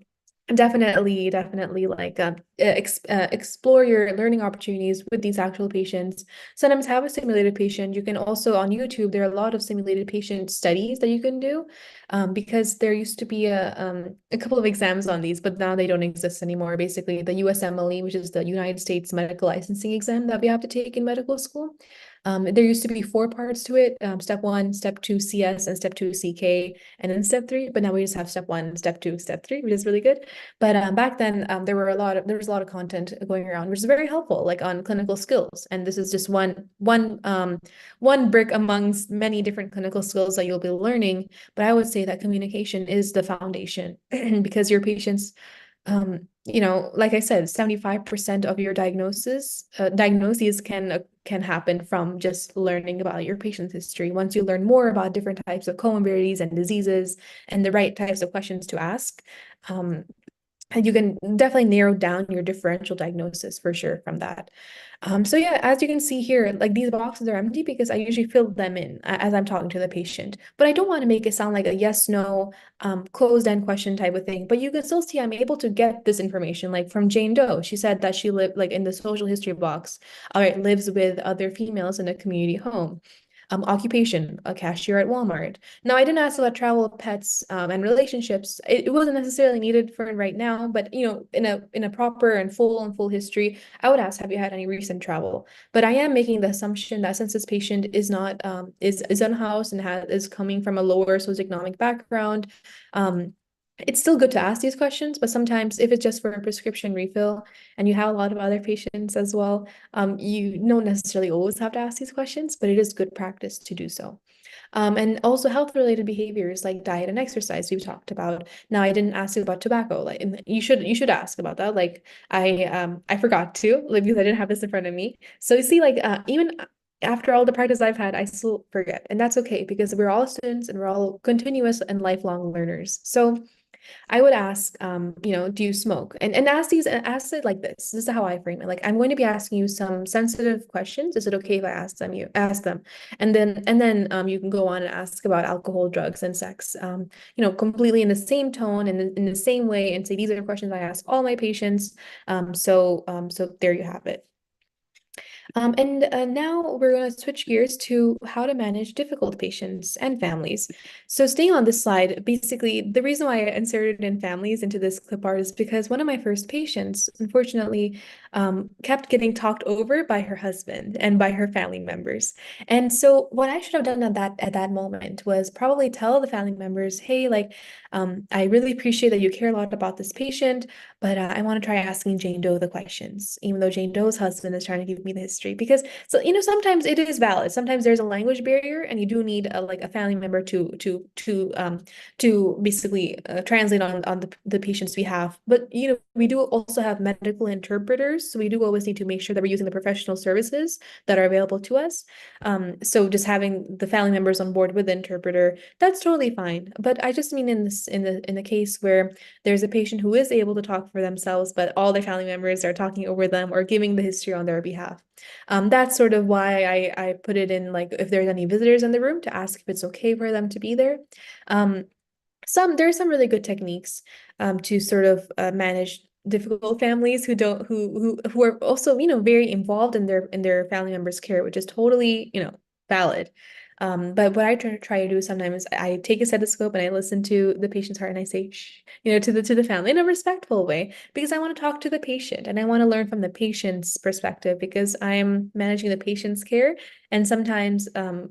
definitely like explore your learning opportunities with these actual patients. Sometimes have a simulated patient. You can also, on YouTube, there are a lot of simulated patient studies that you can do, because there used to be a couple of exams on these, but now they don't exist anymore. Basically, the USMLE, which is the United States Medical Licensing Exam that we have to take in medical school. There used to be 4 parts to it, step 1, step 2, CS, and step 2, CK, and then step 3. But now we just have step 1, step 2, step 3, which is really good. But back then, there was a lot of content going around, which is very helpful, like on clinical skills. And this is just one brick amongst many different clinical skills that you'll be learning. But I would say that communication is the foundation because your patients, like I said, 75% of your diagnoses can happen from just learning about your patient's history. Once you learn more about different types of comorbidities and diseases and the right types of questions to ask, and you can definitely narrow down your differential diagnosis for sure from that. So yeah, as you can see here, like these boxes are empty because I usually fill them in as I'm talking to the patient. But I don't want to make it sound like a yes, no, closed-end question type of thing. But you can still see I'm able to get this information, like from Jane Doe. She said that she lived like in the social history box, all right, lives with other females in a community home. Occupation, a cashier at Walmart. Now, I didn't ask about travel, pets, and relationships. It wasn't necessarily needed for right now, but in a proper and full history, I would ask, have you had any recent travel? But I am making the assumption that since this patient is not is unhoused and is coming from a lower socioeconomic background, it's still good to ask these questions, but sometimes if it's just for a prescription refill and you have a lot of other patients as well, you don't necessarily always have to ask these questions, but it is good practice to do so. And also health-related behaviors like diet and exercise we've talked about. Now, I didn't ask you about tobacco. Like, and you should ask about that. Like, I forgot to, like, because I didn't have this in front of me. So you see, like, even after all the practice I've had, I still forget, and that's okay because we're all students and we're all continuous and lifelong learners. So I would ask, do you smoke? And ask it like this. This is how I frame it. Like, I'm going to be asking you some sensitive questions. Is it okay if I ask them? You ask them, and then you can go on and ask about alcohol, drugs, and sex. Completely in the same tone and in the same way, and say these are questions I ask all my patients. So there you have it. And now we're going to switch gears to how to manage difficult patients and families. So staying on this slide, basically the reason why I inserted in families into this clip art is because one of my first patients, unfortunately, kept getting talked over by her husband and by her family members. And so what I should have done at that moment was probably tell the family members, hey, like, I really appreciate that you care a lot about this patient, but I want to try asking Jane Doe the questions, even though Jane Doe's husband is trying to give me the history. Because sometimes it is valid. Sometimes there's a language barrier, and you do need a family member to basically translate on the patient's behalf. But we do also have medical interpreters, so we do always need to make sure that we're using the professional services that are available to us. So just having the family members on board with the interpreter, that's totally fine. But I just mean in the case where there's a patient who is able to talk for themselves, but all their family members are talking over them or giving the history on their behalf. That's sort of why I put it in, like, if there's any visitors in the room, to ask if it's okay for them to be there. There are some really good techniques to sort of manage difficult families who are also very involved in their family members' care, which is totally valid. But what I try to do sometimes, I take a stethoscope and I listen to the patient's heart and I say shh, to the family in a respectful way, because I want to talk to the patient and I want to learn from the patient's perspective, because I am managing the patient's care. And sometimes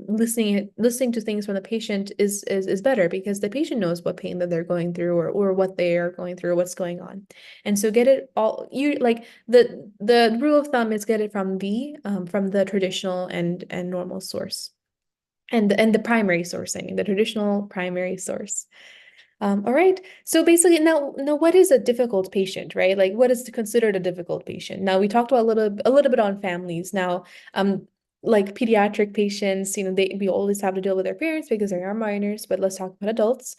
listening to things from the patient is better, because the patient knows what pain that they're going through, or what they are going through, or what's going on. And so get it all, the rule of thumb is get it from the traditional and normal source. And the primary source, I mean, the traditional primary source. All right. So basically, now what is a difficult patient, right? Like, what is considered a difficult patient? Now, we talked about a little bit on families. Now, like pediatric patients, we always have to deal with their parents because they are minors, but let's talk about adults.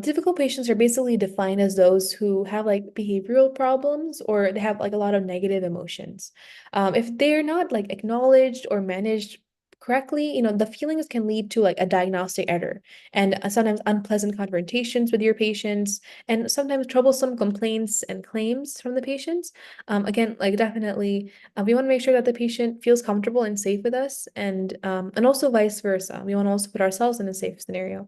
Difficult patients are basically defined as those who have like behavioral problems, or they have like a lot of negative emotions. If they're not like acknowledged or managed correctly, the feelings can lead to like a diagnostic error, and sometimes unpleasant confrontations with your patients, and sometimes troublesome complaints and claims from the patients. Again, like, definitely, we want to make sure that the patient feels comfortable and safe with us, and also vice versa. We want to also put ourselves in a safe scenario.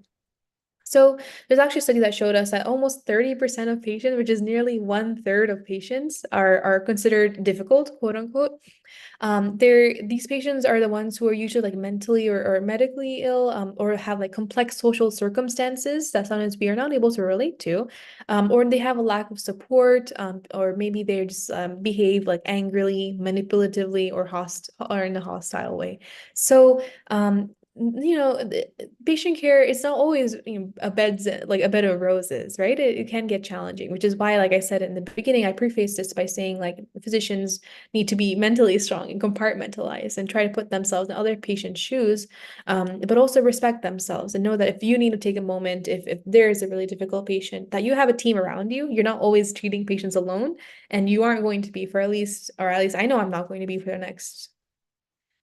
So there's actually a study that showed us that almost 30% of patients, which is nearly 1/3 of patients, are considered difficult, quote unquote. These patients are the ones who are usually like mentally or medically ill, or have like complex social circumstances that sometimes we are not able to relate to, or they have a lack of support, or maybe they just behave like angrily, manipulatively, or in a hostile way. So patient care is not always a bed of roses, right? It can get challenging, which is why, like I said in the beginning, I prefaced this by saying like physicians need to be mentally strong and compartmentalize and try to put themselves in other patients' shoes, but also respect themselves and know that if you need to take a moment, if there is a really difficult patient, that you have a team around you. You're not always treating patients alone, and you aren't going to be for at least I know I'm not going to be for the next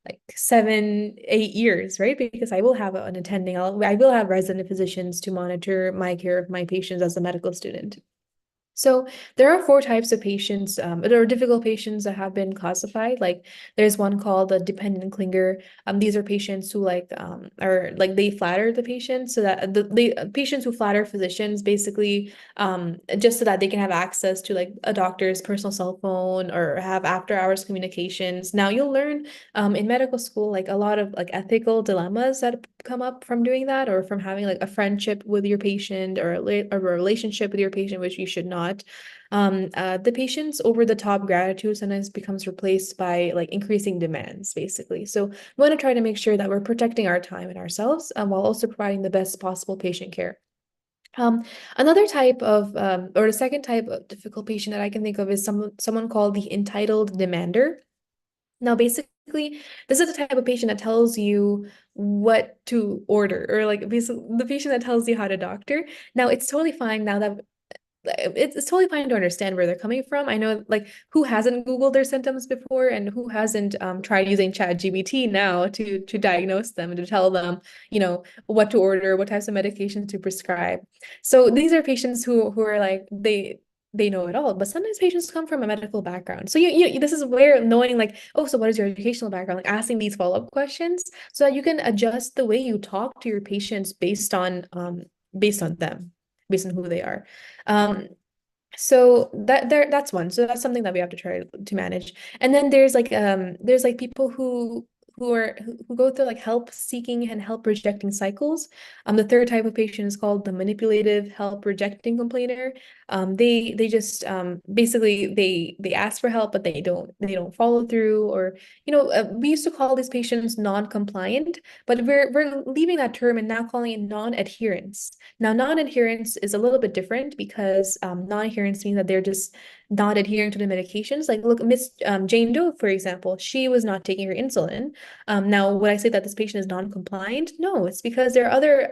like 7, 8 years, right? Because I will have an attending, I will have resident physicians to monitor my care of my patients as a medical student. So there are 4 types of patients. There are difficult patients that have been classified. Like there's one called a dependent clinger. These are patients who are like they flatter the patient, so that the patients who flatter physicians basically just so that they can have access to like a doctor's personal cell phone or have after hours communications. Now you'll learn in medical school like a lot of like ethical dilemmas that come up from doing that, or from having like a friendship with your patient, or a relationship with your patient, which you should not. The patient's over the top gratitude sometimes becomes replaced by like increasing demands, basically. So we want to try to make sure that we're protecting our time and ourselves, while also providing the best possible patient care. Another type of, or the second type of difficult patient that I can think of is someone called the entitled demander. Now, basically, this is the type of patient that tells you what to order, or like basically the patient that tells you how to doctor. Now, it's totally fine now that it's totally fine to understand where they're coming from. I know, like, who hasn't Googled their symptoms before, and who hasn't tried using ChatGPT now to diagnose them and to tell them, what to order, what types of medications to prescribe. So these are patients who are like they know it all, but sometimes patients come from a medical background. So this is where knowing like, oh, so what is your educational background? Like asking these follow-up questions so that you can adjust the way you talk to your patients based on them, based on who they are. So that's one. So that's something that we have to try to manage. And then there's like people who go through like help seeking and help rejecting cycles. The third type of patient is called the manipulative help rejecting complainer. They just basically they ask for help, but they don't follow through, or we used to call these patients non-compliant, but we're leaving that term and now calling it non-adherence. Now, non-adherence is a little bit different because non-adherence means that they're just not adhering to the medications. Like, look, Miss Jane Doe, for example, she was not taking her insulin. Now, would I say that this patient is non-compliant? No, it's because there are other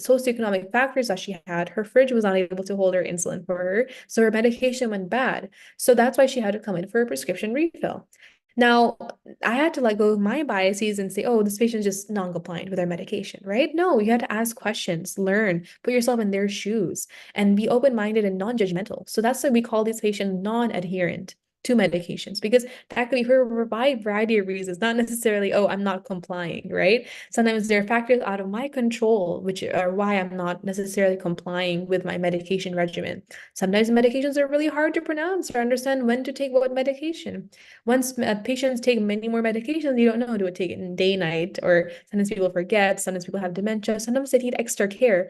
socioeconomic factors that she had. Her fridge was not able to hold her insulin for her, so her medication went bad. So that's why she had to come in for a prescription refill. Now, I had to let go of my biases and say, oh, this patient is just non-compliant with their medication, right? No, you had to ask questions, learn, put yourself in their shoes, and be open-minded and non-judgmental. So that's why we call these patients non-adherent to medications, because that could be for a wide variety of reasons, not necessarily, oh, I'm not complying, right? Sometimes there are factors out of my control, which are why I'm not necessarily complying with my medication regimen. Sometimes medications are really hard to pronounce or understand when to take what medication. Once patients take many more medications, you don't know, do it take it in day, night, or sometimes people forget, sometimes people have dementia, sometimes they need extra care.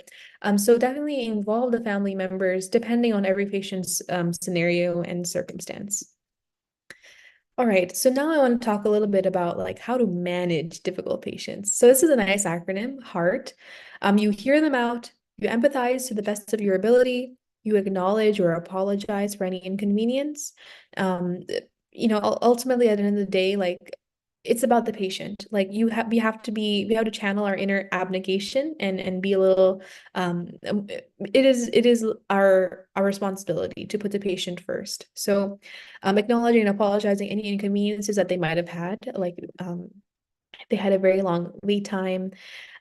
So definitely involve the family members depending on every patient's scenario and circumstance. All right, so now I want to talk a little bit about like how to manage difficult patients. So this is a nice acronym, HEART. You hear them out, you empathize to the best of your ability, you acknowledge or apologize for any inconvenience. Um, Ultimately at the end of the day, like it's about the patient. Like we have to channel our inner abnegation and be a little it is our responsibility to put the patient first. So acknowledging and apologizing any inconveniences that they might have had, like they had a very long wait time.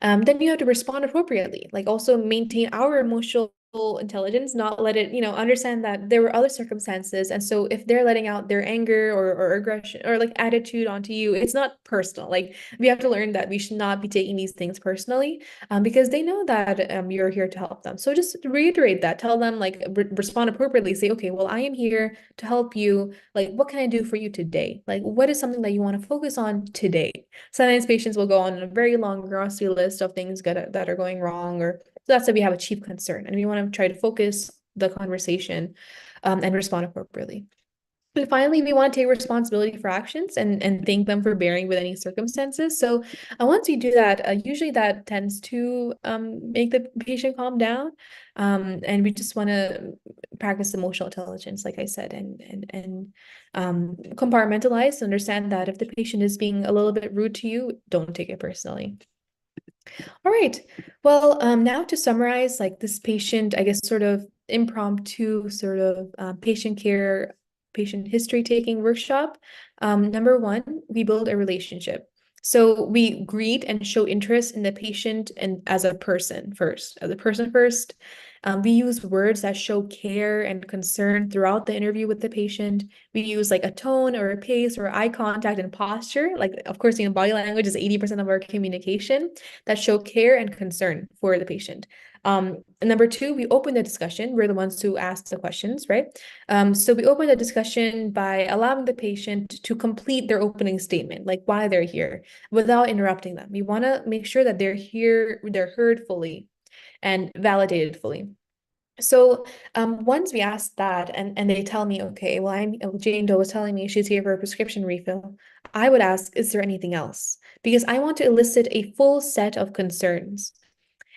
Then you have to respond appropriately, like also maintain our emotional intelligence, not let it, understand that there were other circumstances. And so if they're letting out their anger or aggression or like attitude onto you, it's not personal. Like we have to learn that we should not be taking these things personally, because they know that you're here to help them. So just reiterate that, tell them like respond appropriately, say, okay, well, I am here to help you. Like, what can I do for you today? Like, what is something that you want to focus on today? Sometimes patients will go on a very long grocery list of things that are going wrong, or so that's why we have a chief concern, and we want to try to focus the conversation and respond appropriately. And finally, we want to take responsibility for actions and thank them for bearing with any circumstances. So once we do that, usually that tends to make the patient calm down. And we just want to practice emotional intelligence, like I said, and compartmentalize, understand that if the patient is being a little bit rude to you, don't take it personally. All right. Well, now to summarize, like this patient, I guess, sort of impromptu sort of patient care, patient history taking workshop. Number one, we build a relationship. So we greet and show interest in the patient and as a person first, we use words that show care and concern throughout the interview with the patient. We use like a tone or a pace or eye contact and posture. Like, of course, body language is 80% of our communication, that show care and concern for the patient. And number two, we open the discussion. We're the ones who ask the questions, right? So we open the discussion by allowing the patient to complete their opening statement, like why they're here, without interrupting them. We want to make sure that they're here, they're heard fully and validated fully. So once we ask that and they tell me, okay, well, Jane Doe was telling me she's here for a prescription refill, I would ask, is there anything else? Because I want to elicit a full set of concerns.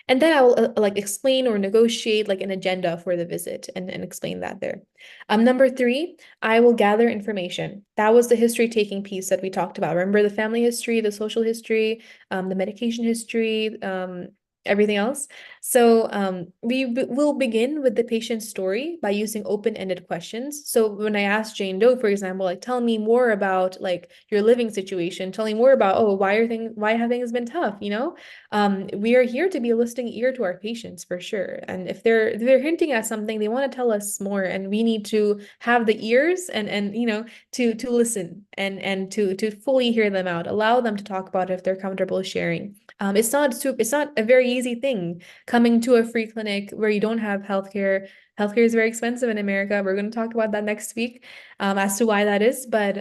And then I will like explain or negotiate like an agenda for the visit and explain that there. Number three, I will gather information. That was the history taking piece that we talked about. Remember the family history, the social history, the medication history, everything else. So we will begin with the patient's story by using open-ended questions. So when I asked Jane Doe, for example, like tell me more about like your living situation, tell me more about, oh, why have things been tough, we are here to be a listening ear to our patients for sure. And if they're hinting at something, they want to tell us more, and we need to have the ears and to listen and to fully hear them out, allow them to talk about it if they're comfortable sharing. It's not a very easy thing coming to a free clinic where you don't have healthcare. Healthcare is very expensive in America. We're going to talk about that next week, as to why that is. But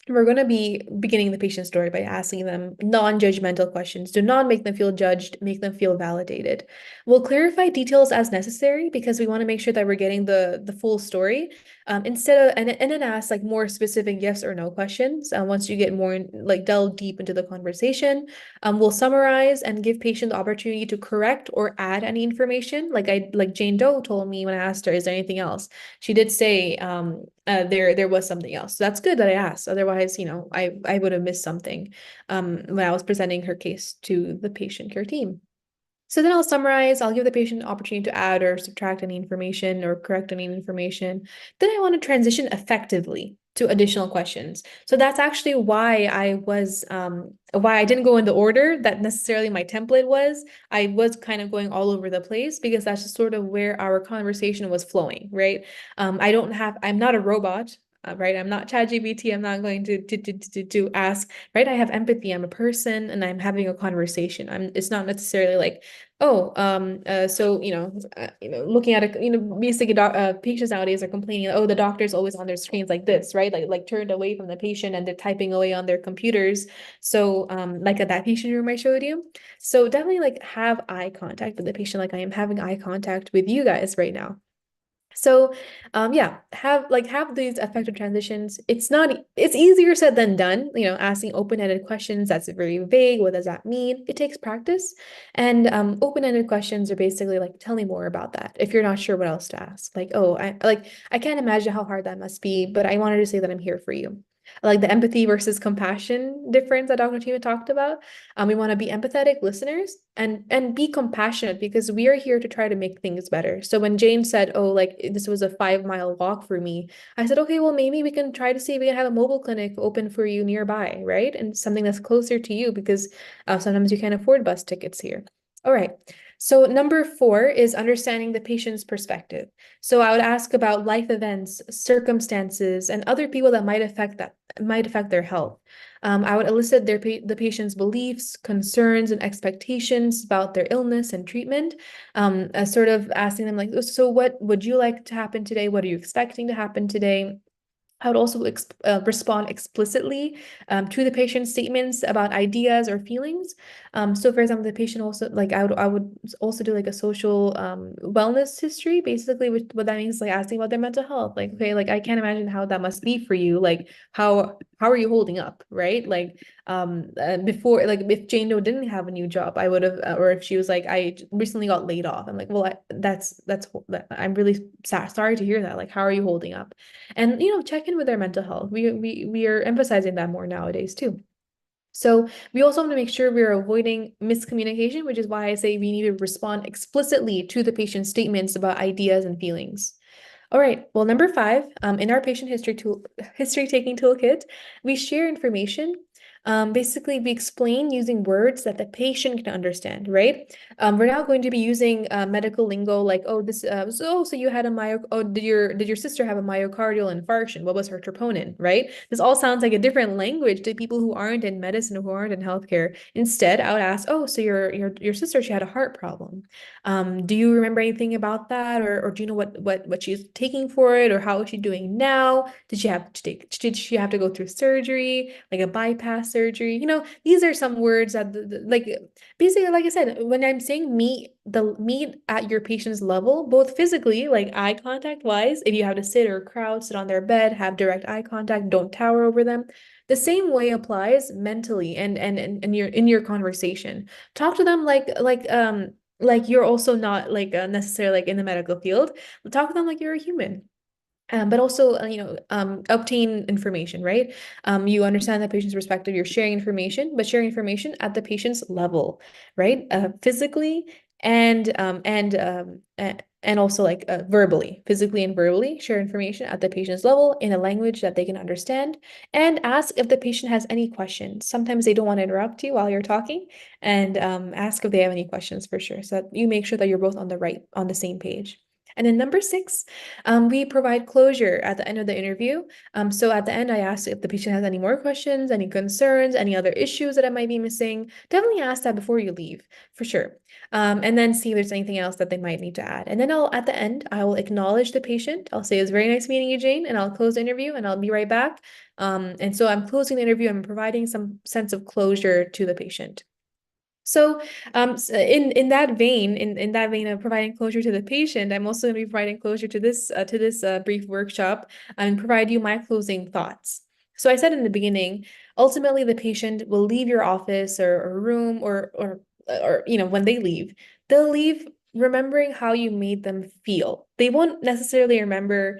we're going to be beginning the patient story by asking them non-judgmental questions. Do not make them feel judged, make them feel validated. We'll clarify details as necessary because we want to make sure that we're getting the full story. And then ask like more specific yes or no questions. Once you get more like delve deep into the conversation, we'll summarize and give patient the opportunity to correct or add any information. Like Jane Doe told me when I asked her, is there anything else? She did say there was something else. So that's good that I asked. Otherwise, I would have missed something when I was presenting her case to the patient care team. So then I'll summarize, I'll give the patient an opportunity to add or subtract any information or correct any information. Then I want to transition effectively to additional questions. So that's actually why why I didn't go in the order that necessarily my template was. I was kind of going all over the place because that's just sort of where our conversation was flowing, right? I'm not a robot. Right, I'm not ChatGPT. I'm not going to ask. Right, I have empathy. I'm a person, and I'm having a conversation. It's not necessarily like, oh, so looking at basically, patients nowadays are complaining, oh, the doctor's always on their screens like this, right? Like turned away from the patient, and they're typing away on their computers. So, like at that patient room I showed you. So definitely like have eye contact with the patient, like I am having eye contact with you guys right now. So, yeah, have these effective transitions. It's easier said than done, asking open-ended questions, that's very vague. What does that mean? It takes practice. And open-ended questions are basically like, tell me more about that. If you're not sure what else to ask, like, oh, I can't imagine how hard that must be, but I wanted to say that I'm here for you. Like the empathy versus compassion difference that Dr. Tima talked about. We want to be empathetic listeners and be compassionate because we are here to try to make things better. So when Jane said, oh, like this was a 5-mile walk for me, I said, okay, well, maybe we can try to see if we can have a mobile clinic open for you nearby, right? And something that's closer to you because sometimes you can't afford bus tickets here. All right. So number 4 is understanding the patient's perspective. So I would ask about life events, circumstances, and other people that might affect their health. I would elicit the patient's beliefs, concerns, and expectations about their illness and treatment. As sort of asking them like, so what would you like to happen today? What are you expecting to happen today? I would also respond explicitly to the patient's statements about ideas or feelings. So for example, the patient also like I would also do like a social wellness history, basically, which what that means is like asking about their mental health. Like, okay, like I can't imagine how that must be for you. Like how are you holding up, right? Like before, like if Jane Doe didn't have a new job, I would have, or if she was like, I recently got laid off. I'm like, well, I'm really sorry to hear that. Like, how are you holding up? And check in with their mental health. We are emphasizing that more nowadays too. So we also want to make sure we're avoiding miscommunication, which is why I say we need to respond explicitly to the patient's statements about ideas and feelings. All right, well, number 5, in our patient history taking toolkit, we share information. Basically, we explain using words that the patient can understand, right? We're now going to be using medical lingo like, oh, so you had did your sister have a myocardial infarction? What was her troponin, right? This all sounds like a different language to people who aren't in medicine, who aren't in healthcare. Instead, I would ask, oh, so your sister, she had a heart problem. Do you remember anything about that, or do you know what she's taking for it, or how is she doing now? Did she have to go through surgery, like a bypass surgery? These are some words that like basically, like I said, when I'm saying meet at your patient's level, both physically, like eye contact wise, if you have to sit or crouch, sit on their bed, have direct eye contact, don't tower over them. The same way applies mentally and you're in your conversation. Talk to them like you're also not like necessarily like in the medical field. Talk to them like you're a human. But also, obtain information, right? You understand the patient's perspective, you're sharing information, but sharing information at the patient's level, right? Physically and also like verbally, physically and verbally, share information at the patient's level in a language that they can understand, and ask if the patient has any questions. Sometimes they don't want to interrupt you while you're talking, and ask if they have any questions for sure, so that you make sure that you're both on the same page. And then number 6, we provide closure at the end of the interview. So at the end, I ask if the patient has any more questions, any concerns, any other issues that I might be missing. Definitely ask that before you leave, for sure. And then see if there's anything else that they might need to add. And then at the end, I will acknowledge the patient. I'll say, it was very nice meeting you, Jane, and I'll close the interview and I'll be right back. And so I'm closing the interview. I'm providing some sense of closure to the patient. So, in that vein, in that vein of providing closure to the patient, I'm also going to be providing closure to this brief workshop and provide you my closing thoughts. So I said in the beginning, ultimately the patient will leave your office or room or when they leave, they'll leave remembering how you made them feel. They won't necessarily remember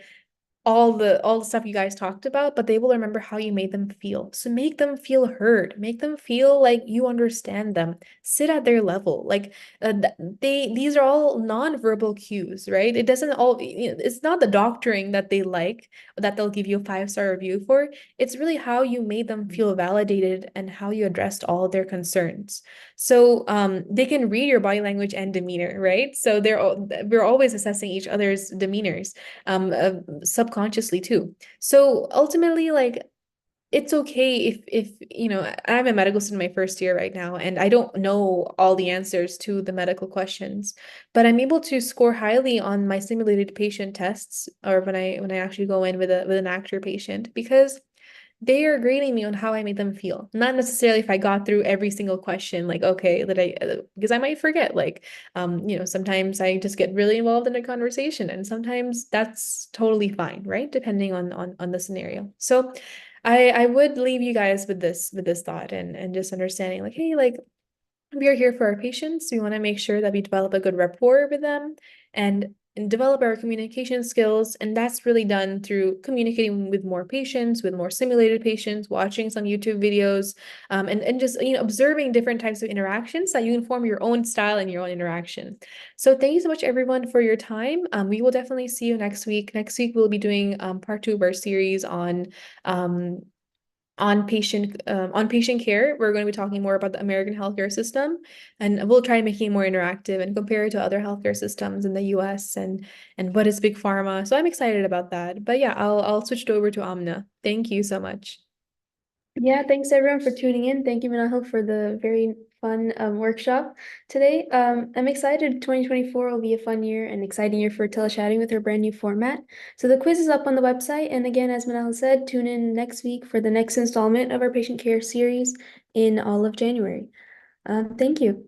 all the stuff you guys talked about, but they will remember how you made them feel. So make them feel heard, make them feel like you understand them, sit at their level. Like these are all non-verbal cues, right? It doesn't all, it's not the doctoring that they like, that they'll give you a 5-star review for. It's really how you made them feel validated and how you addressed all of their concerns. So they can read your body language and demeanor, right? So we're always assessing each other's demeanors subconsciously too. So ultimately, like, it's okay if I'm a medical student in my first year right now, and I don't know all the answers to the medical questions, but I'm able to score highly on my simulated patient tests, or when I actually go in with an actor patient, because they are grading me on how I made them feel. Not necessarily if I got through every single question, like, okay, because I might forget, like, sometimes I just get really involved in a conversation, and sometimes that's totally fine, right? Depending on the scenario. So I would leave you guys with this thought and just understanding, like, hey, like, we are here for our patients. We want to make sure that we develop a good rapport with them and develop our communication skills. And that's really done through communicating with more patients, with more simulated patients, watching some YouTube videos, and just observing different types of interactions that you can form your own style and your own interaction. So thank you so much, everyone, for your time. We will definitely see you next week. Next week, we'll be doing part 2 of our series on on patient care. We're going to be talking more about the American healthcare system, and we'll try making it more interactive and compare it to other healthcare systems in the US and what is big pharma. So I'm excited about that. But yeah, I'll switch it over to Amna. Thank you so much. Yeah, thanks everyone for tuning in. Thank you, Manahil, for the very fun workshop today. I'm excited. 2024 will be a fun year and exciting year for telechatting with our brand new format. So the quiz is up on the website. And again, as Manahil said, tune in next week for the next installment of our patient care series in all of January. Thank you.